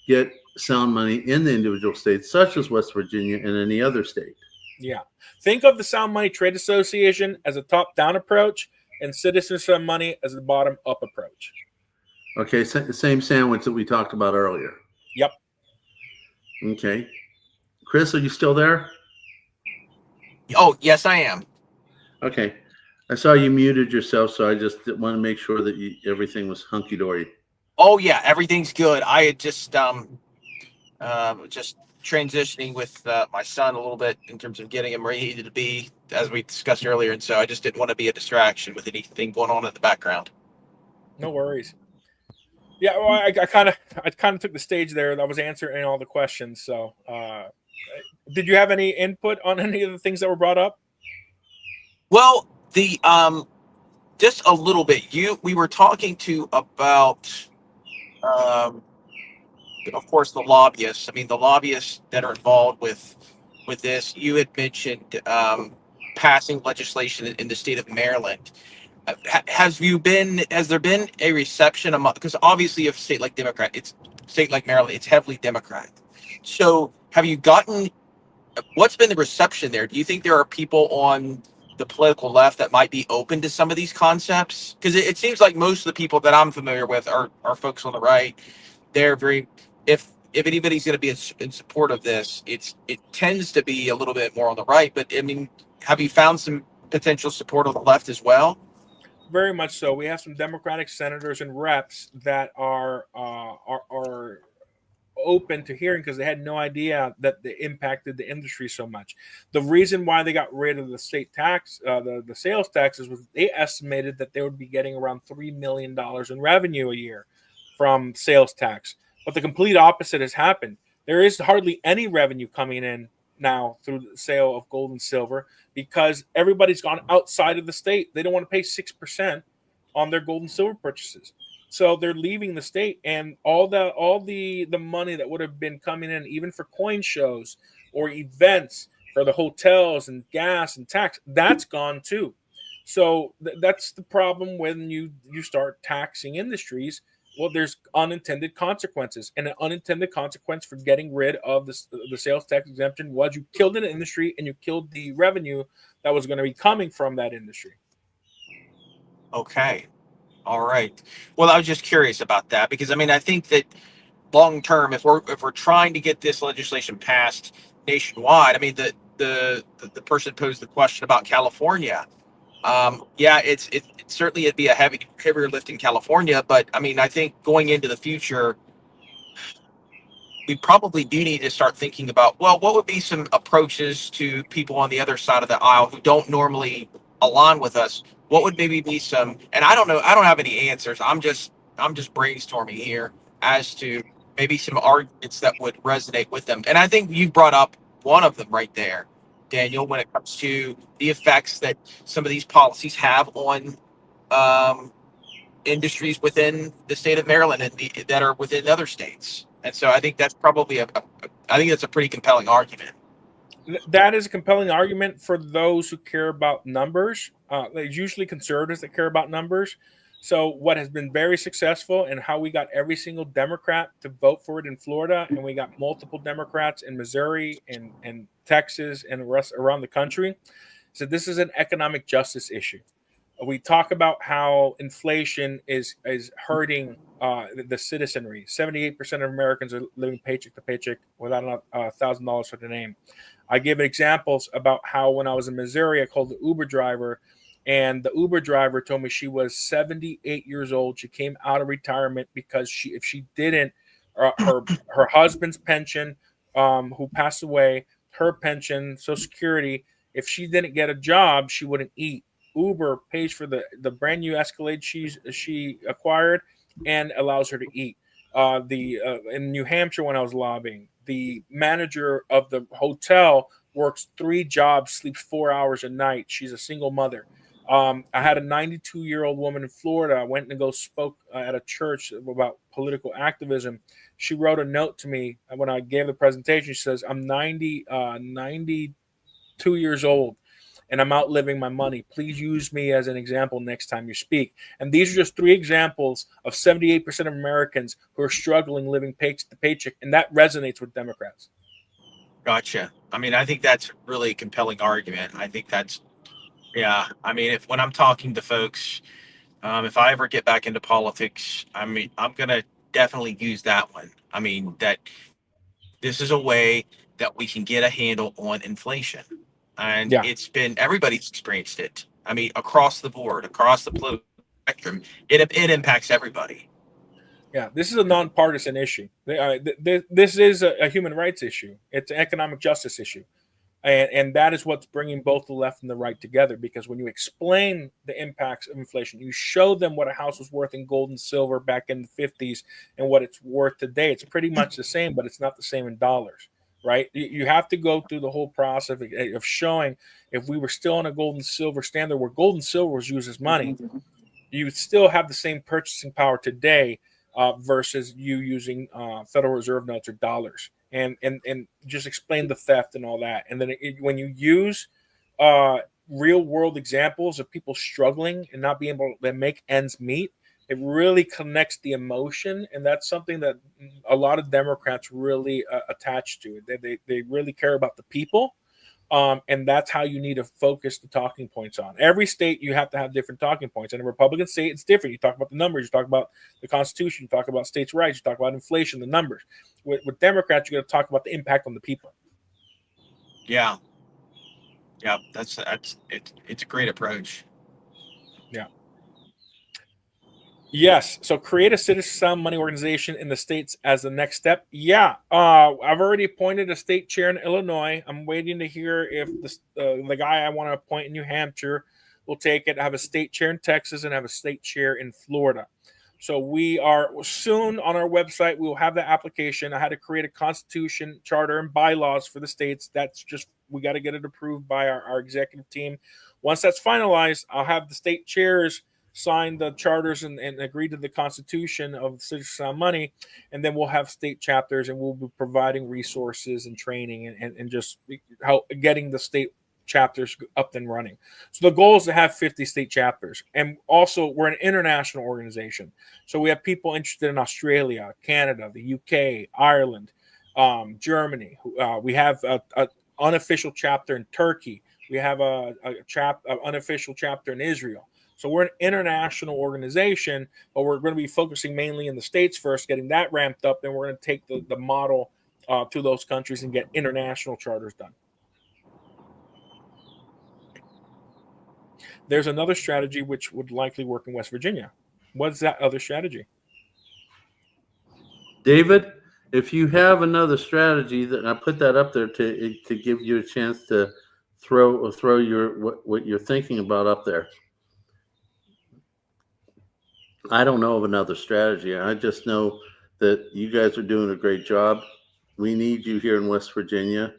get sound money in the individual states, such as West Virginia and any other state. Yeah. Think of the Sound Money Trade Association as a top-down approach and Citizens for Money as a bottom-up approach. Okay, same sandwich that we talked about earlier. Yep. Okay. Chris, are you still there? Oh, yes, I am. Okay. I saw you muted yourself, so I just want to make sure that everything was hunky-dory. Oh, yeah, everything's good. I had just transitioning with my son a little bit in terms of getting him where he needed to be, as we discussed earlier, and so I just didn't want to be a distraction with anything going on in the background. No worries. Yeah, well, I kind of took the stage there. I was answering all the questions. So, did you have any input on any of the things that were brought up? Well, the just a little bit. We were talking about of course, the lobbyists. I mean, the lobbyists that are involved with this. You had mentioned passing legislation in the state of Maryland. Has there been a reception among? Because obviously, if state like Maryland, it's heavily Democrat. So, have you gotten? What's been the reception there? Do you think there are people on the political left that might be open to some of these concepts? Because it seems like most of the people that I'm familiar with are folks on the right. They're very, if anybody's going to be in support of this, it tends to be a little bit more on the right. But I mean, have you found some potential support on the left as well? Very much so. We have some Democratic senators and reps that are open to hearing because they had no idea that they impacted the industry so much. The reason why they got rid of the state tax, the sales taxes, was they estimated that they would be getting around $3 million in revenue a year from sales tax. But the complete opposite has happened. There is hardly any revenue coming in now through the sale of gold and silver because everybody's gone outside of the state. They don't want to pay 6% on their gold and silver purchases. So they're leaving the state, and all the money that would have been coming in, even for coin shows or events for the hotels and gas and tax, that's gone too. So that's the problem when you start taxing industries. Well, there's unintended consequences, and an unintended consequence for getting rid of the sales tax exemption was you killed an industry and you killed the revenue that was going to be coming from that industry. Okay. All right. Well, I was just curious about that because I mean, I think that long term, if we're trying to get this legislation passed nationwide, I mean, the person posed the question about California. Yeah, it certainly it'd be a heavier lift in California, but I mean, I think going into the future, we probably do need to start thinking about, well, what would be some approaches to people on the other side of the aisle who don't normally align with us? What would maybe be some, and I don't know, I don't have any answers. I'm just brainstorming here as to maybe some arguments that would resonate with them. And I think you brought up one of them right there, Daniel, when it comes to the effects that some of these policies have on um, industries within the state of Maryland and that are within other states. And so I think that's probably I think that's a pretty compelling argument. That is a compelling argument for those who care about numbers. There's usually conservatives that care about numbers. So what has been very successful and how we got every single Democrat to vote for it in Florida, and we got multiple Democrats in Missouri and Texas and the rest around the country. So this is an economic justice issue. We talk about how inflation is hurting the citizenry. 78% of Americans are living paycheck to paycheck without $1,000 for the name. I give examples about how when I was in Missouri, I called the Uber driver, and the Uber driver told me she was 78 years old. She came out of retirement because if she didn't, her husband's pension, who passed away, her pension, Social Security, if she didn't get a job, she wouldn't eat. Uber pays for the brand new Escalade she acquired and allows her to eat. In New Hampshire, when I was lobbying, the manager of the hotel works 3 jobs, sleeps 4 hours a night. She's a single mother. I had a 92-year-old woman in Florida. I went and spoke at a church about political activism. She wrote a note to me when I gave the presentation. She says, "I'm 92 years old, and I'm outliving my money. Please use me as an example next time you speak." And these are just 3 examples of 78% of Americans who are struggling living paycheck to paycheck, and that resonates with Democrats. Gotcha. I mean, I think that's a really compelling argument. I think that's, yeah. I mean, when I'm talking to folks, if I ever get back into politics, I mean, I'm gonna definitely use that one. I mean, that this is a way that we can get a handle on inflation. And Yeah. everybody's experienced it. I mean, across the board, across the political spectrum, it impacts everybody. Yeah, this is a nonpartisan issue. This is a human rights issue. It's an economic justice issue. And that is what's bringing both the left and the right together, because when you explain the impacts of inflation, you show them what a house was worth in gold and silver back in the 50s and what it's worth today. It's pretty much the same, but it's not the same in dollars, right? You have to go through the whole process of showing if we were still on a gold and silver standard where gold and silver was used as money, you would still have the same purchasing power today versus you using Federal Reserve notes or dollars, and just explain the theft and all that. And then when you use real world examples of people struggling and not being able to make ends meet, it really connects the emotion, and that's something that a lot of Democrats really attach to. They really care about the people. And that's how you need to focus the talking points on. Every state, you have to have different talking points. In a Republican state, it's different. You talk about the numbers, you talk about the Constitution, you talk about states' rights, you talk about inflation, the numbers. With Democrats, you got to talk about the impact on the people. Yeah, yeah, it's a great approach. Yeah. Yes. So create a citizen sound money organization in the states as the next step. Yeah. I've already appointed a state chair in Illinois. I'm waiting to hear if the guy I want to appoint in New Hampshire will take it. I have a state chair in Texas and I have a state chair in Florida. So we are soon on our website. We will have the application. I had to create a constitution, charter, and bylaws for the states. That's just, we got to get it approved by our executive team. Once that's finalized, I'll have the state chairs sign the charters and agree to the Constitution of Citizens for Sound Money, and then we'll have state chapters, and we'll be providing resources and training and just how getting the state chapters up and running. So the goal is to have 50 state chapters. And also, we're an international organization. So we have people interested in Australia, Canada, the UK, Ireland, Germany. We have an unofficial chapter in Turkey. We have an unofficial chapter in Israel. So we're an international organization, but we're going to be focusing mainly in the States first, getting that ramped up. Then we're going to take the model to those countries and get international charters done. There's another strategy which would likely work in West Virginia. What's that other strategy? David, if you have another strategy, that I put that up there to give you a chance to throw your what you're thinking about up there. I don't know of another strategy. I just know that you guys are doing a great job. We need you here in West Virginia.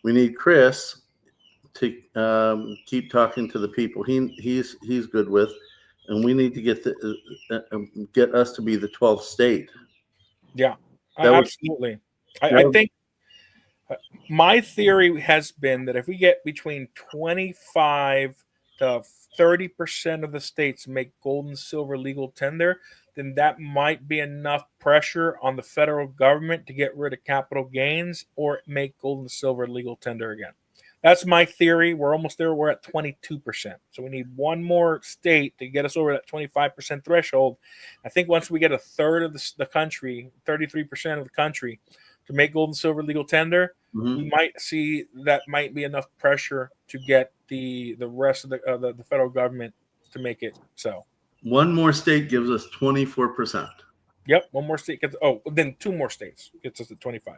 We need Chris to keep talking to the people he's good with, and we need to get us to be the 12th state. Yeah, absolutely. I think my theory has been that if we get between 25 to 30% of the states make gold and silver legal tender, then that might be enough pressure on the federal government to get rid of capital gains or make gold and silver legal tender again. That's my theory. We're almost there. We're at 22%. So we need one more state to get us over that 25% threshold. I think once we get a third of the country, 33% of the country, to make gold and silver legal tender, we might see that might be enough pressure to get the rest of the federal government to make it so. One more state gives us 24%. Yep, one more state gets. Oh, then two more states gets us to 25.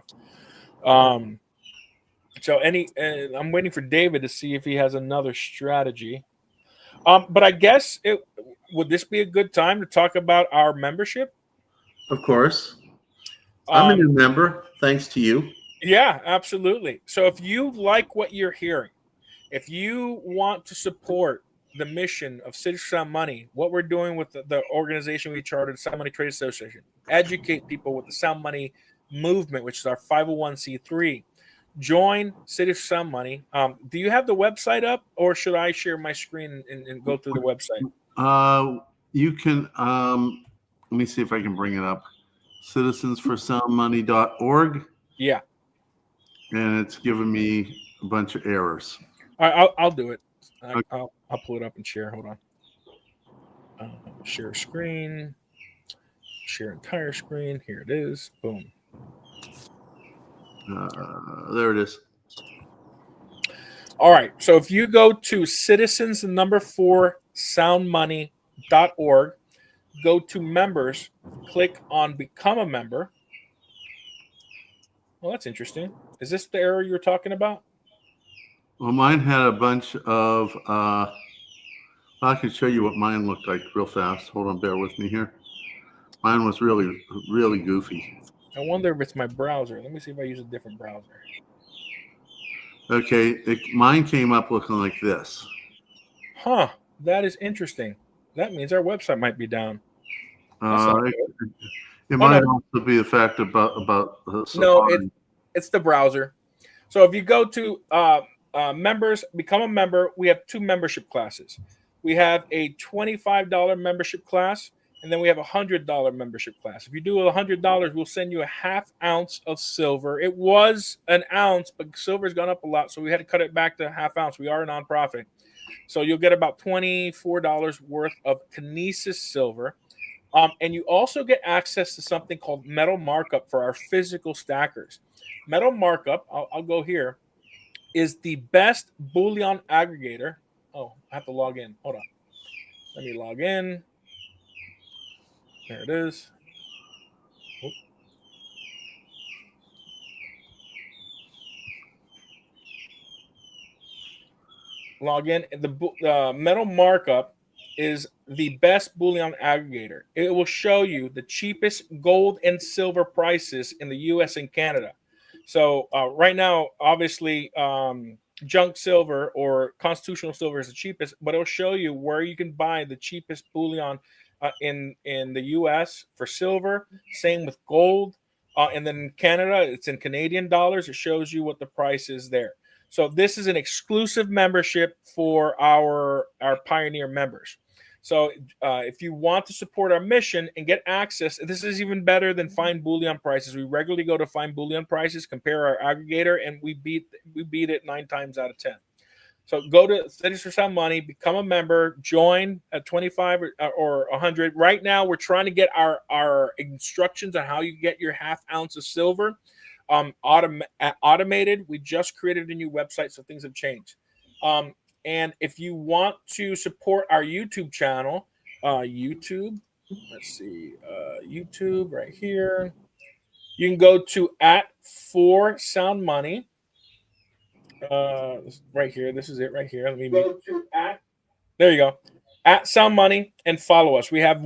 So I'm waiting for David to see if he has another strategy. But I guess would this be a good time to talk about our membership? Of course. I'm a new member, thanks to you. Yeah, absolutely. So if you like what you're hearing, if you want to support the mission of Citizens for Sound Money, what we're doing with the organization we chartered, Sound Money Trade Association, educate people with the Sound Money movement, which is our 501c3. Join Citizens for Sound Money. Do you have the website up, or should I share my screen and go through the website? You can. Let me see if I can bring it up. citizensforsoundmoney.org. Yeah. And it's giving me a bunch of errors. I'll do it. I'll pull it up and share. Hold on. Share screen. Share entire screen. Here it is. Boom. There it is. All right. So if you go to citizens4soundmoney.org, go to members, click on become a member. Well, that's interesting. Is this the error you were talking about? Well, mine had a bunch of. I can show you what mine looked like real fast. Hold on, bear with me here. Mine was really, really goofy. I wonder if it's my browser. Let me see if I use a different browser. Okay, mine came up looking like this. Huh, that is interesting. That means our website might be down. It might also be the fact about no, it's the browser. So if you go to members, become a member, we have two membership classes. We have a $25 membership class, and then we have a $100 membership class. If you do $100, we'll send you a half ounce of silver. It was an ounce, but silver's gone up a lot, so we had to cut it back to a half ounce. We are a nonprofit. So you'll get about $24 worth of Kinesis silver. And you also get access to something called metal markup for our physical stackers. Metal markup, I'll go here, is the best bullion aggregator. Oh, I have to log in. Hold on. Let me log in. There it is. Oop. Log in. The metal markup is the best bullion aggregator. It will show you the cheapest gold and silver prices in the U.S. and Canada. So right now, obviously, junk silver or constitutional silver is the cheapest, but it'll show you where you can buy the cheapest bullion in the U.S. for silver. Same with gold, and then in Canada, it's in Canadian dollars. It shows you what the price is there. So this is an exclusive membership for our Pioneer members. So if you want to support our mission and get access, this is even better than Fine Bullion prices. We regularly go to Fine Bullion prices, compare our aggregator, and we beat it 9 times out of 10. So go to Studies for Sound Money, become a member, join at 25 or 100. Right now, we're trying to get our instructions on how you get your ½ ounce of silver automated. We just created a new website, so things have changed. And if you want to support our YouTube channel, YouTube right here. You can go to @4soundmoney. Right here. This is it right here. Let me go to there you go. @Sound Money and follow us. We have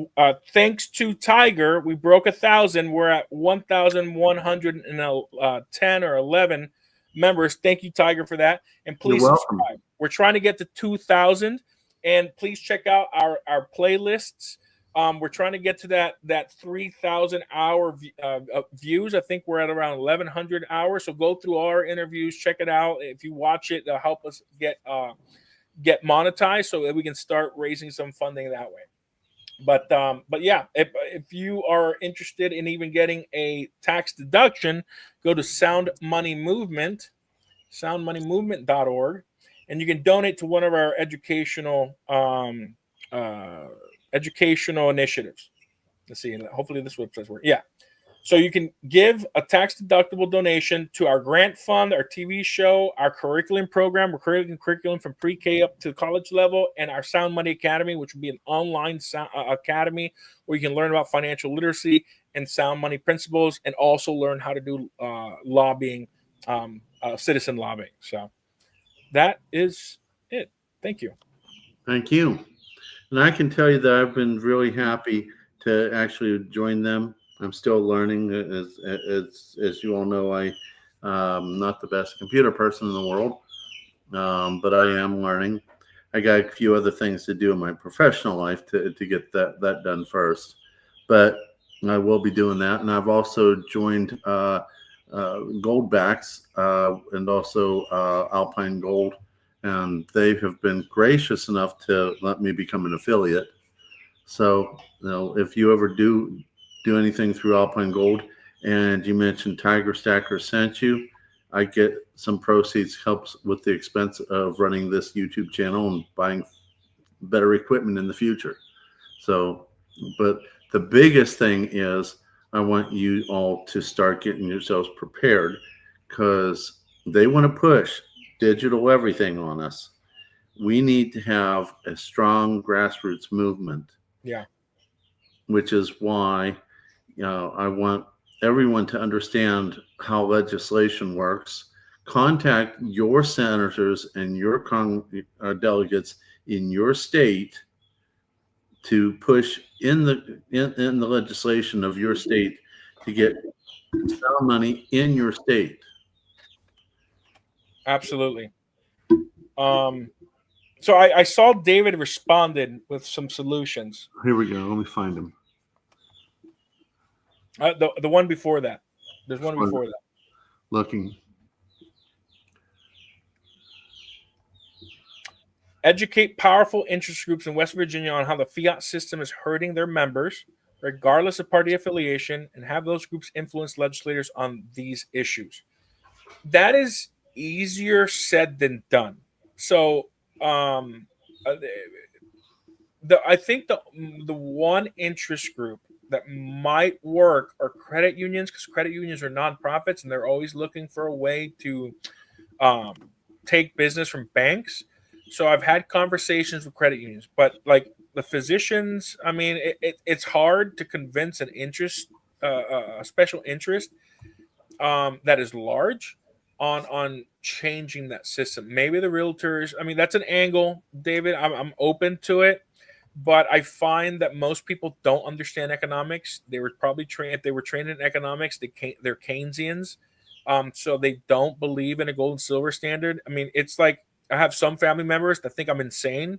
thanks to Tiger, we broke 1,000. We're at 1,110 or 11 members. Thank you, Tiger, for that. And please subscribe. We're trying to get to 2,000. And please check out our playlists. We're trying to get to that 3,000 hour views. I think we're at around 1,100 hours. So go through all our interviews, check it out. If you watch it, it'll help us get monetized so that we can start raising some funding that way. But yeah, if you are interested in even getting a tax deduction, go to Sound Money Movement, soundmoneymovement.org, and you can donate to one of our educational initiatives. Let's see. Hopefully this website's working. Yeah. So you can give a tax-deductible donation to our grant fund, our TV show, our curriculum program. We're creating curriculum from pre-K up to college level, and our Sound Money Academy, which will be an online academy where you can learn about financial literacy and sound money principles, and also learn how to do lobbying, citizen lobbying. So that is it. Thank you. Thank you. And I can tell you that I've been really happy to actually join them. I'm still learning. As you all know, I'm not the best computer person in the world, but I am learning. I got a few other things to do in my professional life to get that done first, but I will be doing that. And I've also joined Goldbacks and also Alpine Gold, and they have been gracious enough to let me become an affiliate. So, if you ever do anything through Alpine Gold and you mentioned Tiger Stacker sent you, I get some proceeds, helps with the expense of running this YouTube channel and buying better equipment in the future. So, but the biggest thing is I want you all to start getting yourselves prepared, because they want to push digital everything on us. We need to have a strong grassroots movement. Yeah. Which is why I want everyone to understand how legislation works. Contact your senators and your delegates in your state to push in the legislation of your state to get sound money in your state. Absolutely. So I saw David responded with some solutions. Here we go. Let me find him. The one before that. There's one before that. Looking. Educate powerful interest groups in West Virginia on how the fiat system is hurting their members, regardless of party affiliation, and have those groups influence legislators on these issues. That is easier said than done. So I think the one interest group that might work are credit unions, because credit unions are nonprofits and they're always looking for a way to take business from banks. So I've had conversations with credit unions, but like the physicians, I mean, it's hard to convince an interest, a special interest that is large on changing that system. Maybe the realtors, I mean, that's an angle, David. I'm open to it. But I find that most people don't understand economics. They were probably trained. If they were trained in economics, they're Keynesians. So they don't believe in a gold and silver standard. I mean, it's like I have some family members that think I'm insane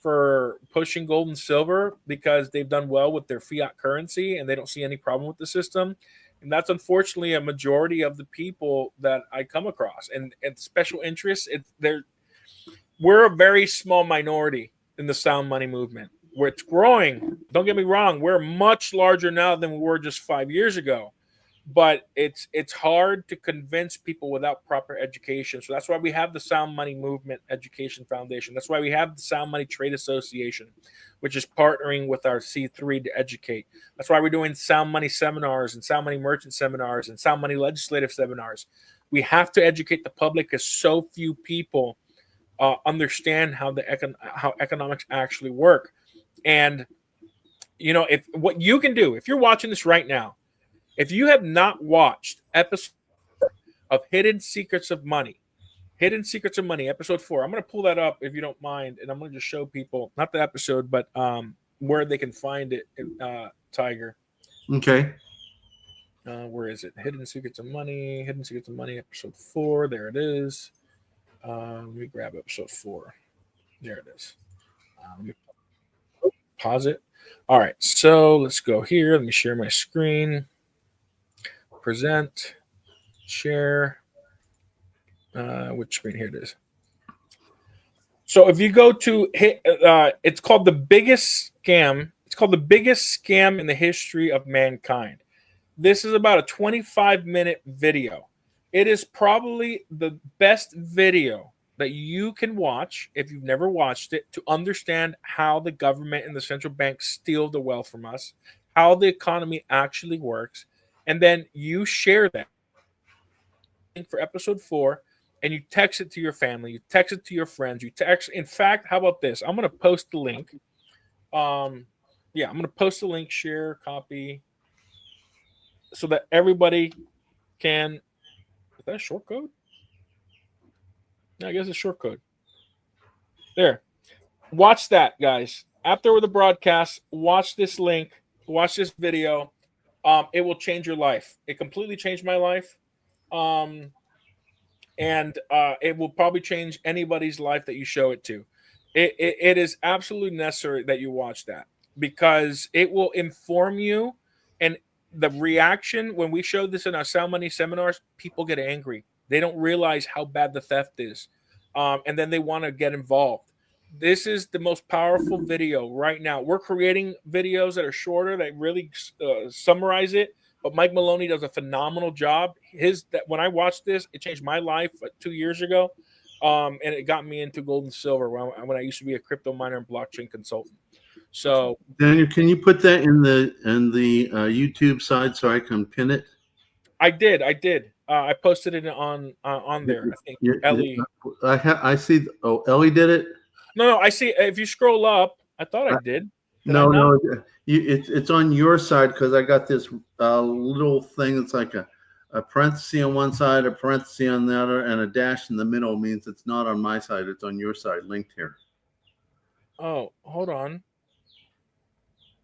for pushing gold and silver because they've done well with their fiat currency and they don't see any problem with the system. And that's unfortunately a majority of the people that I come across. And special interests, we're a very small minority in the sound money movement. Where it's growing. Don't get me wrong, we're much larger now than we were just 5 years ago. But it's hard to convince people without proper education. So that's why we have the Sound Money Movement Education Foundation. That's why we have the Sound Money Trade Association, which is partnering with our C3 to educate. That's why we're doing Sound Money seminars and Sound Money Merchant seminars and Sound Money Legislative seminars. We have to educate the public because so few people understand how economics actually work. And if what you can do, if you're watching this right now, if you have not watched episode of Hidden Secrets of Money, episode 4, I'm going to pull that up if you don't mind, and I'm going to just show people, not the episode, but where they can find it, Tiger. Okay. Where is it? Hidden Secrets of Money, episode 4. There it is. Let me grab episode 4. There it is. Let me pause it. All right, so let's go here. Let me share my screen. Present, share, which screen? Here it is. So if you go to it's called The Biggest Scam. It's called The Biggest Scam in the History of Mankind. This is about a 25-minute video. It is probably the best video that you can watch if you've never watched it to understand how the government and the central bank steal the wealth from us, how the economy actually works. And then you share that for episode 4 and you text it to your family, you text it to your friends, in fact, how about this? I'm going to post the link. I'm going to post the link, share, copy, so that everybody can. Is that a short code? No, I guess it's short code. There. Watch that, guys. After the broadcast, watch this link, watch this video. It will change your life. It completely changed my life. And it will probably change anybody's life that you show it to. It is absolutely necessary that you watch that because it will inform you. And the reaction when we show this in our Sound Money seminars, people get angry. They don't realize how bad the theft is. And then they want to get involved. This is the most powerful video right now. We're creating videos that are shorter that really summarize it. But Mike Maloney does a phenomenal job. When I watched this, it changed my life 2 years ago, and it got me into gold and silver when I used to be a crypto miner and blockchain consultant. So, Daniel, can you put that in the YouTube side so I can pin it? I did. I posted it on there. I think Ellie. I see. Oh, Ellie did it. No, I see. If you scroll up, I thought I did. No. It's on your side because I got this little thing that's like a parenthesis on one side, a parenthesis on the other, and a dash in the middle means it's not on my side. It's on your side, linked here. Oh, hold on.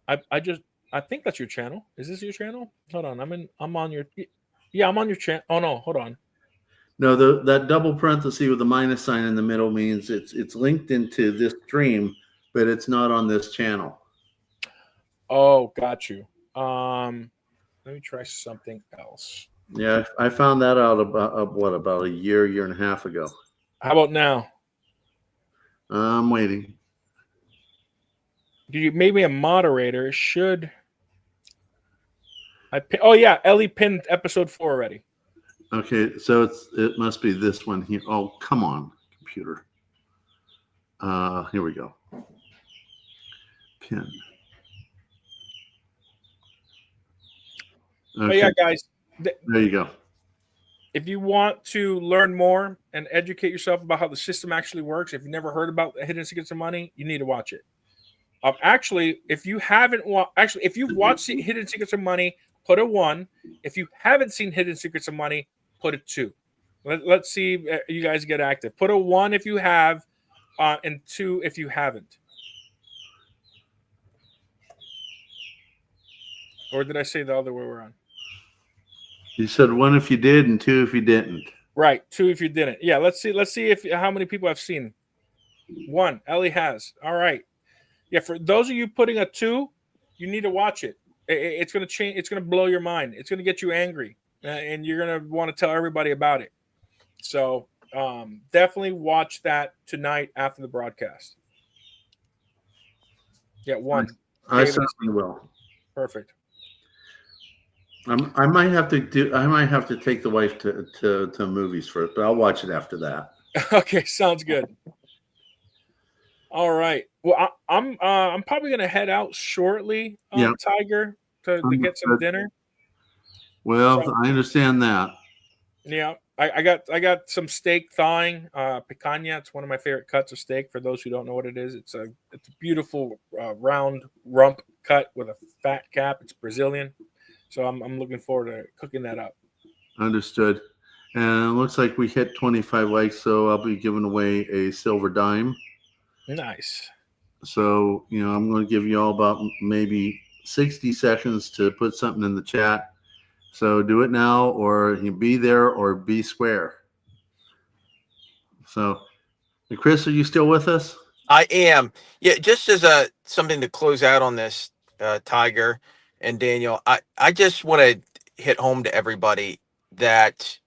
I think that's your channel. Is this your channel? Hold on. I'm on your. Yeah, I'm on your channel. Oh no, hold on. No, that double parenthesis with the minus sign in the middle means it's linked into this stream, but it's not on this channel. Oh, got you. Let me try something else. Yeah, I found that out about a year and a half ago. How about now? I'm waiting. You made me a moderator. Should I? Oh yeah, Ellie pinned episode 4 already. Okay, so it must be this one here. Oh, come on, computer. Here we go. Pin. Okay. But yeah, guys. There you go. If you want to learn more and educate yourself about how the system actually works, if you've never heard about Hidden Secrets of Money, you need to watch it. Actually, if you haven't if you've watched Hidden Secrets of Money, put a 1. If you haven't seen Hidden Secrets of Money, put a 2. Let's see you guys get active. Put a 1 if you have, and 2 if you haven't. Or did I say the other way around? You said 1 if you did and 2 if you didn't. Right, 2 if you didn't. Yeah, let's see if how many people have seen. 1. Ellie has. All right. Yeah, for those of you putting a 2, you need to watch it. It's going to change. It's going to blow your mind. It's going to get you angry, and you're going to want to tell everybody about it. So definitely watch that tonight after the broadcast. Yeah, 1. I certainly will. Perfect. I might have to take the wife to movies first, but I'll watch it after that. Okay, sounds good. All right. Well, I'm probably gonna head out shortly, Tiger, to get some dinner. Well, so, I understand that. Yeah, I got some steak thawing, picanha. It's one of my favorite cuts of steak. For those who don't know what it is, it's a beautiful round rump cut with a fat cap. It's Brazilian, so I'm looking forward to cooking that up. Understood. And it looks like we hit 25 likes, so I'll be giving away a silver dime. Nice. So, I'm going to give you all about maybe 60 seconds to put something in the chat. So do it now, or you be there or be square. So, Chris, are you still with us? I am. Yeah, just as something to close out on this, Tiger and Daniel, I just want to hit home to everybody that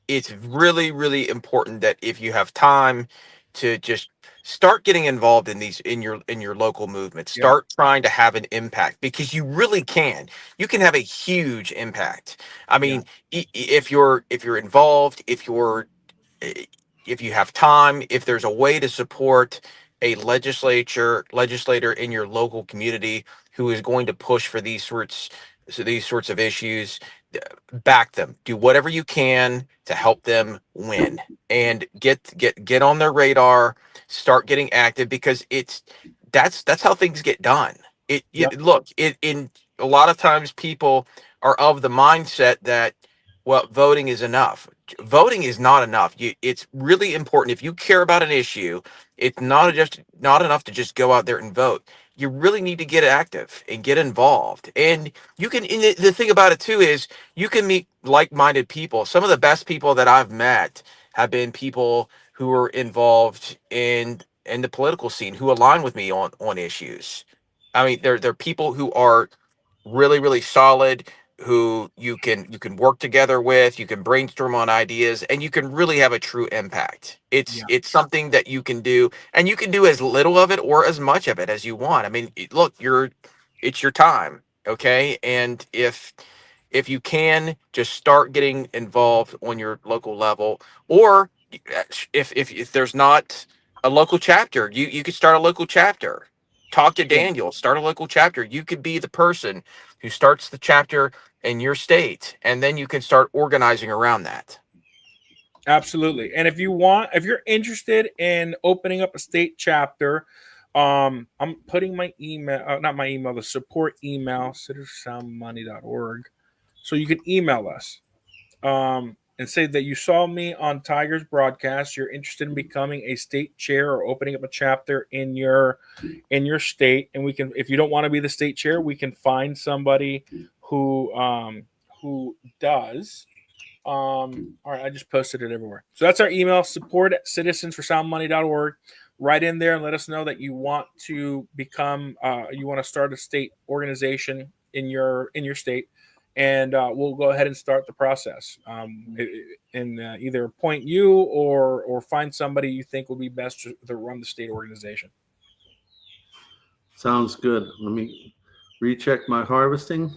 it's really, really important that if you have time to just start getting involved in your local movement, start trying to have an impact, because you really can. You can have a huge impact. I mean, if you're involved, if you have time, if there's a way to support a legislator in your local community who is going to push for these sorts of issues, back them. Do whatever you can to help them win, and get on their radar. Start getting active, because that's how things get done. Look, in a lot of times people are of the mindset that, well, voting is enough. Voting is not enough. It's really important. If you care about an issue, it's not enough to just go out there and vote. You really need to get active and get involved. And you can. And the thing about it too is you can meet like-minded people. Some of the best people that I've met have been people who are involved in the political scene, who align with me on issues. I mean, they're people who are really, really solid, who you can work together with, you can brainstorm on ideas, and you can really have a true impact. It's something that you can do, and you can do as little of it or as much of it as you want. I mean, look, it's your time, okay? And if you can just start getting involved on your local level, or if there's not a local chapter, you could start a local chapter. Talk to Daniel, start a local chapter. You could be the person who starts the chapter in your state, and then you can start organizing around that. Absolutely. And if you're interested in opening up a state chapter, I'm putting my email, not my email, the support email, citizensoundmoney.org. So you can email us and say that you saw me on Tiger's broadcast. You're interested in becoming a state chair or opening up a chapter in your state, and we can. If you don't want to be the state chair, we can find somebody who does. All right, I just posted it everywhere. So that's our email, support@citizensforsoundmoney.org. Write in there and let us know that you want to become, you want to start a state organization in your state, and we'll go ahead and start the process. And either appoint you or find somebody you think will be best to run the state organization. Sounds good. Let me recheck my harvesting.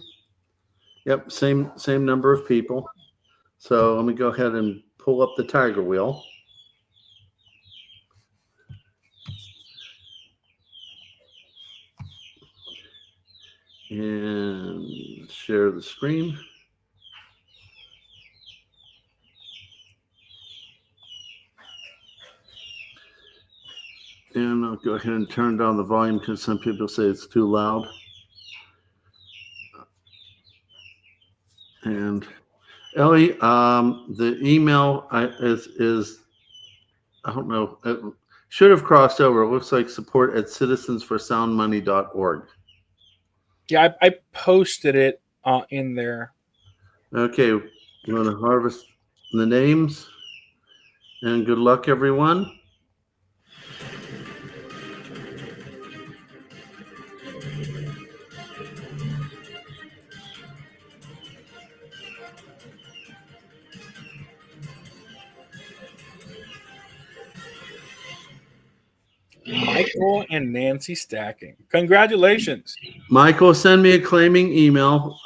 Yep, same number of people. So let me go ahead and pull up the Tiger wheel. And share the screen. And I'll go ahead and turn down the volume because some people say it's too loud. And Ellie, the email is I don't know, it should have crossed over. It looks like support@citizensforsoundmoney.org. Yeah, I posted it in there. Okay, I'm going to harvest the names, and good luck, everyone. Michael and Nancy Stacking. Congratulations. Michael, send me a claiming email.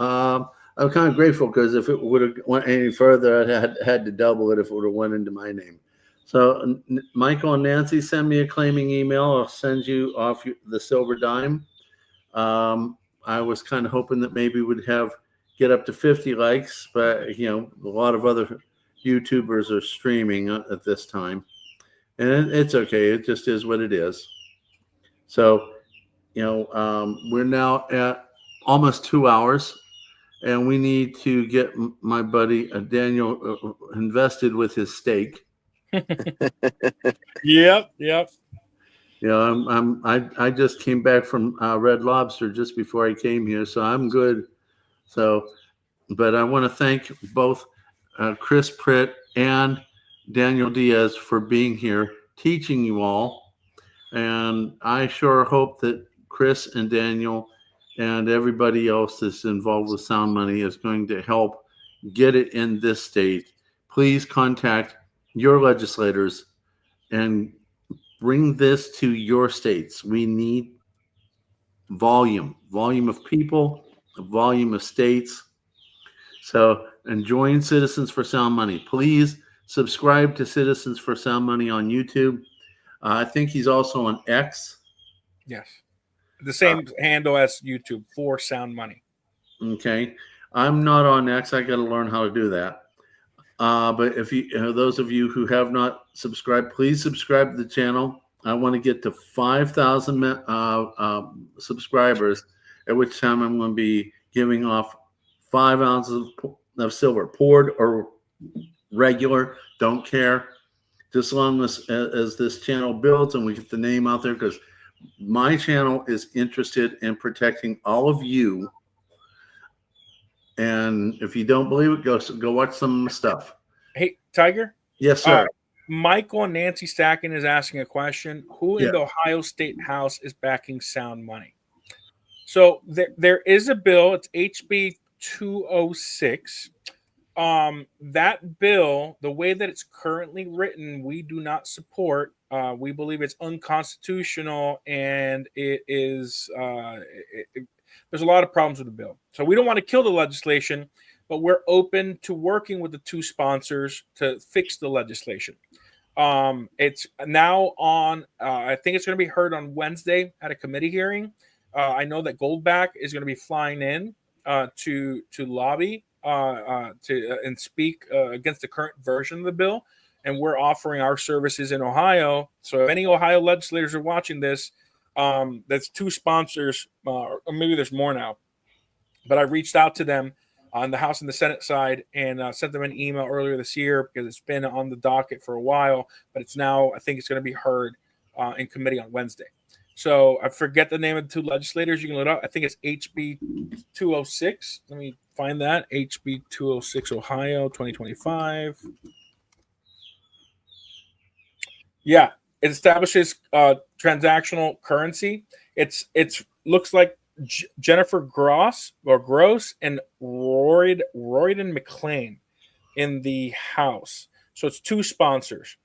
I'm kind of grateful because if it would have went any further, I had to double it if it would have went into my name. So, Michael and Nancy, send me a claiming email. I'll send you off the silver dime. I was kind of hoping that maybe we'd get up to 50 likes, but a lot of other YouTubers are streaming at this time, and it's okay. It just is what it is. So, we're now at almost 2 hours, and we need to get my buddy Daniel invested with his stake. Yep. I just came back from Red Lobster just before I came here, so I'm good. So, but I want to thank both Chris Pitt and Daniel Diaz for being here, teaching you all. And I sure hope that Chris and Daniel and everybody else that's involved with Sound Money is going to help get it in this state. Please contact your legislators and bring this to your states. We need volume of people, volume of states. So, and join Citizens for Sound Money. Please subscribe to Citizens for Sound Money on YouTube. I think he's also on X. Yes. The same handle as YouTube for Sound Money. Okay. I'm not on X. I got to learn how to do that. But if those of you who have not subscribed, please subscribe to the channel. I want to get to 5,000 subscribers, at which time I'm going to be giving off 5 ounces of silver, poured or regular. Don't care. Just as long as this channel builds and we get the name out there, because my channel is interested in protecting all of you. And if you don't believe it, go watch some stuff. Hey, Tiger? Yes, sir. Michael and Nancy Stacking is asking a question. Who in the Ohio State House is backing Sound Money? So there is a bill. It's HB 206. That bill, the way that it's currently written, we do not support. We believe it's unconstitutional, and it is there's a lot of problems with the bill. So we don't want to kill the legislation, but we're open to working with the two sponsors to fix the legislation. It's now on, I think it's going to be heard on Wednesday at a committee hearing. I know that Goldback is going to be flying in to lobby and speak against the current version of the bill. And we're offering our services in Ohio. So if any Ohio legislators are watching this, that's two sponsors, or maybe there's more now. But I reached out to them on the House and the Senate side and sent them an email earlier this year because it's been on the docket for a while. But it's now, I think it's going to be heard in committee on Wednesday. So I forget the name of the two legislators. You can look it up. I think it's HB 206. Let me find that. HB 206 Ohio 2025. Yeah, it establishes transactional currency. It's looks like Jennifer Gross and Royden McLean in the House. So it's two sponsors.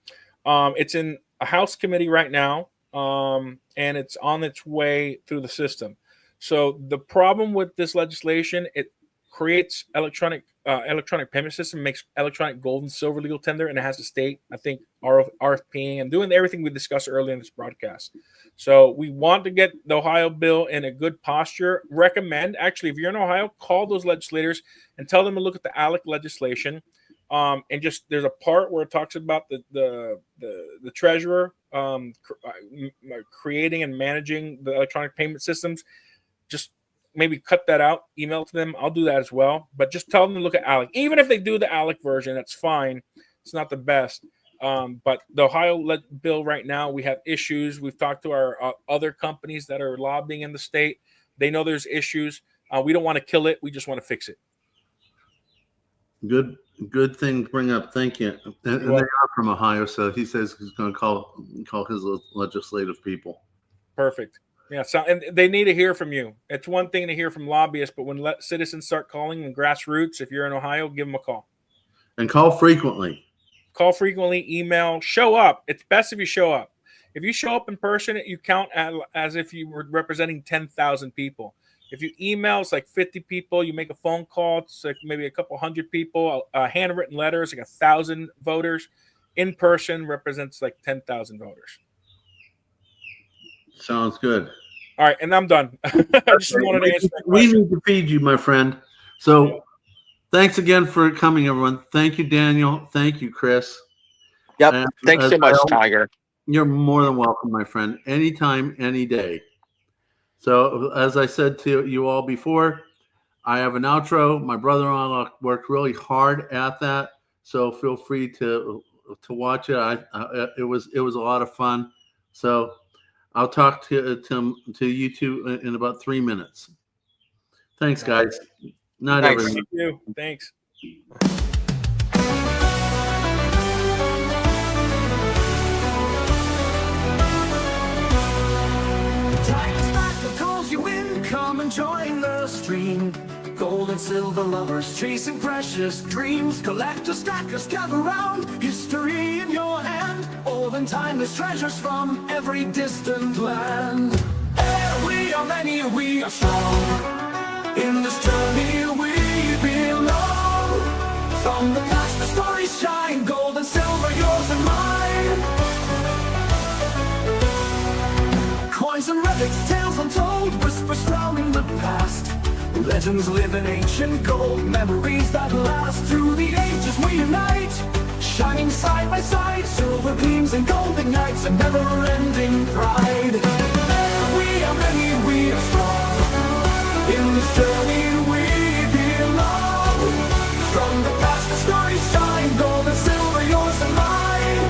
It's in a House committee right now, and it's on its way through the system. So the problem with this legislation, it creates electronic payment system, makes electronic gold and silver legal tender, and it has to state, I think, RFPing and doing everything we discussed earlier in this broadcast. So we want to get the Ohio bill in a good posture. Recommend, actually, if you're in Ohio, call those legislators and tell them to look at the ALEC legislation. And just there's a part where it talks about the treasurer creating and managing the electronic payment systems. Just maybe cut that out, email to them. I'll do that as well. But just tell them to look at ALEC. Even if they do the ALEC version, that's fine. It's not the best. But the Ohio bill right now, we have issues. We've talked to our other companies that are lobbying in the state. They know there's issues. We don't want to kill it. We just want to fix it. Good thing to bring up. Thank you. And they are from Ohio, so he says he's going to call his legislative people. Perfect. Yeah, so and they need to hear from you. It's one thing to hear from lobbyists, but when citizens start calling and grassroots, if you're in Ohio, give them a call. And call frequently. Call frequently, email, show up. It's best if you show up. If you show up in person, you count as if you were representing 10,000 people. If you email, it's like 50 people. You make a phone call, it's like maybe a couple hundred people. A handwritten letter is like 1,000 voters. In person represents like 10,000 voters. Sounds good. All right, and I'm done. I just wanted to answer that We question. need to feed you, my friend. So thanks again for coming, everyone. Thank you, Daniel. Thank you, Chris. Yep. And Thanks so much, Tiger. You're more than welcome, my friend. Anytime, any day. So as I said to you all before, I have an outro. My brother-in-law worked really hard at that, so feel free to watch it. It was a lot of fun. So I'll talk to you two in about 3 minutes. Thanks, guys. Not Thanks. everyone. Thank you. Thanks. Calls you in, come and join the stream. Gold and silver lovers chasing precious dreams. Collectors, stackers, gather round. History in your hand. Old and timeless treasures from every distant land. Hey, we are many, we are strong. In this journey we belong. From the past the stories shine. Gold and silver, yours and mine. Coins and relics, tales untold, whispers from in the past. Legends live in ancient gold, memories that last. Through the ages we unite, shining side by side. Silver beams and golden nights, a never-ending pride. We are many, we are strong. In this journey we belong. From the past the stories shine. Gold and silver, yours and mine.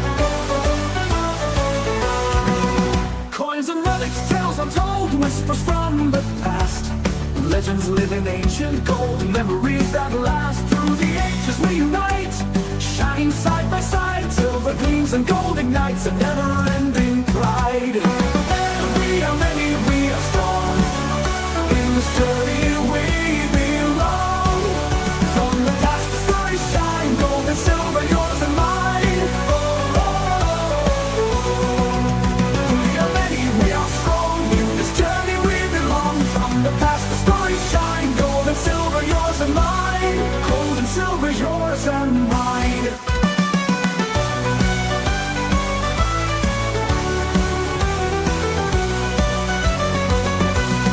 Coins and relics, tales untold, whispers from the past. Legends live in ancient gold, memories that last. Through the ages we unite, shining side by side. Silver gleams and gold ignites, a never-ending pride. We are many, we are strong. In this journey we belong. From the past the stories shine. Gold and silver, yours and mine. We are many, we are strong. In this journey we belong. From the past the stories shine. Gold and silver, yours and mine. Gold and silver, yours and mine.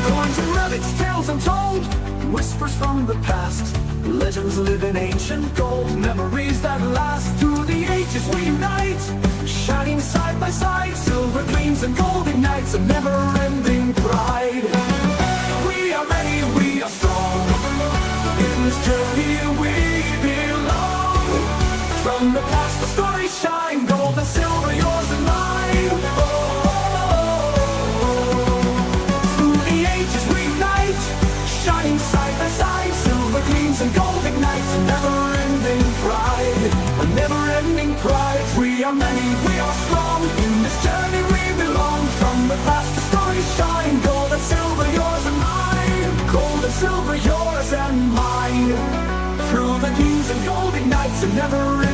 Coins and relics, tales untold, whispers from the past. Legends live in ancient gold, memories that last. Through the ages we unite, shining side by side. Silver gleams and gold ignites, a never-ending pride. We are many, we are strong. In this journey we belong. From the past the stories shine. Gold and silver, yours and mine. Through the ages we unite, shining side by side. Silver gleams and gold ignites, a never-ending pride. A never-ending pride. We are many, we are strong. In this journey we belong. From the past the stories shine. Gold and silver, yours and mine. Gold and silver, yours and mine. Through the gleams and gold ignites, a never-ending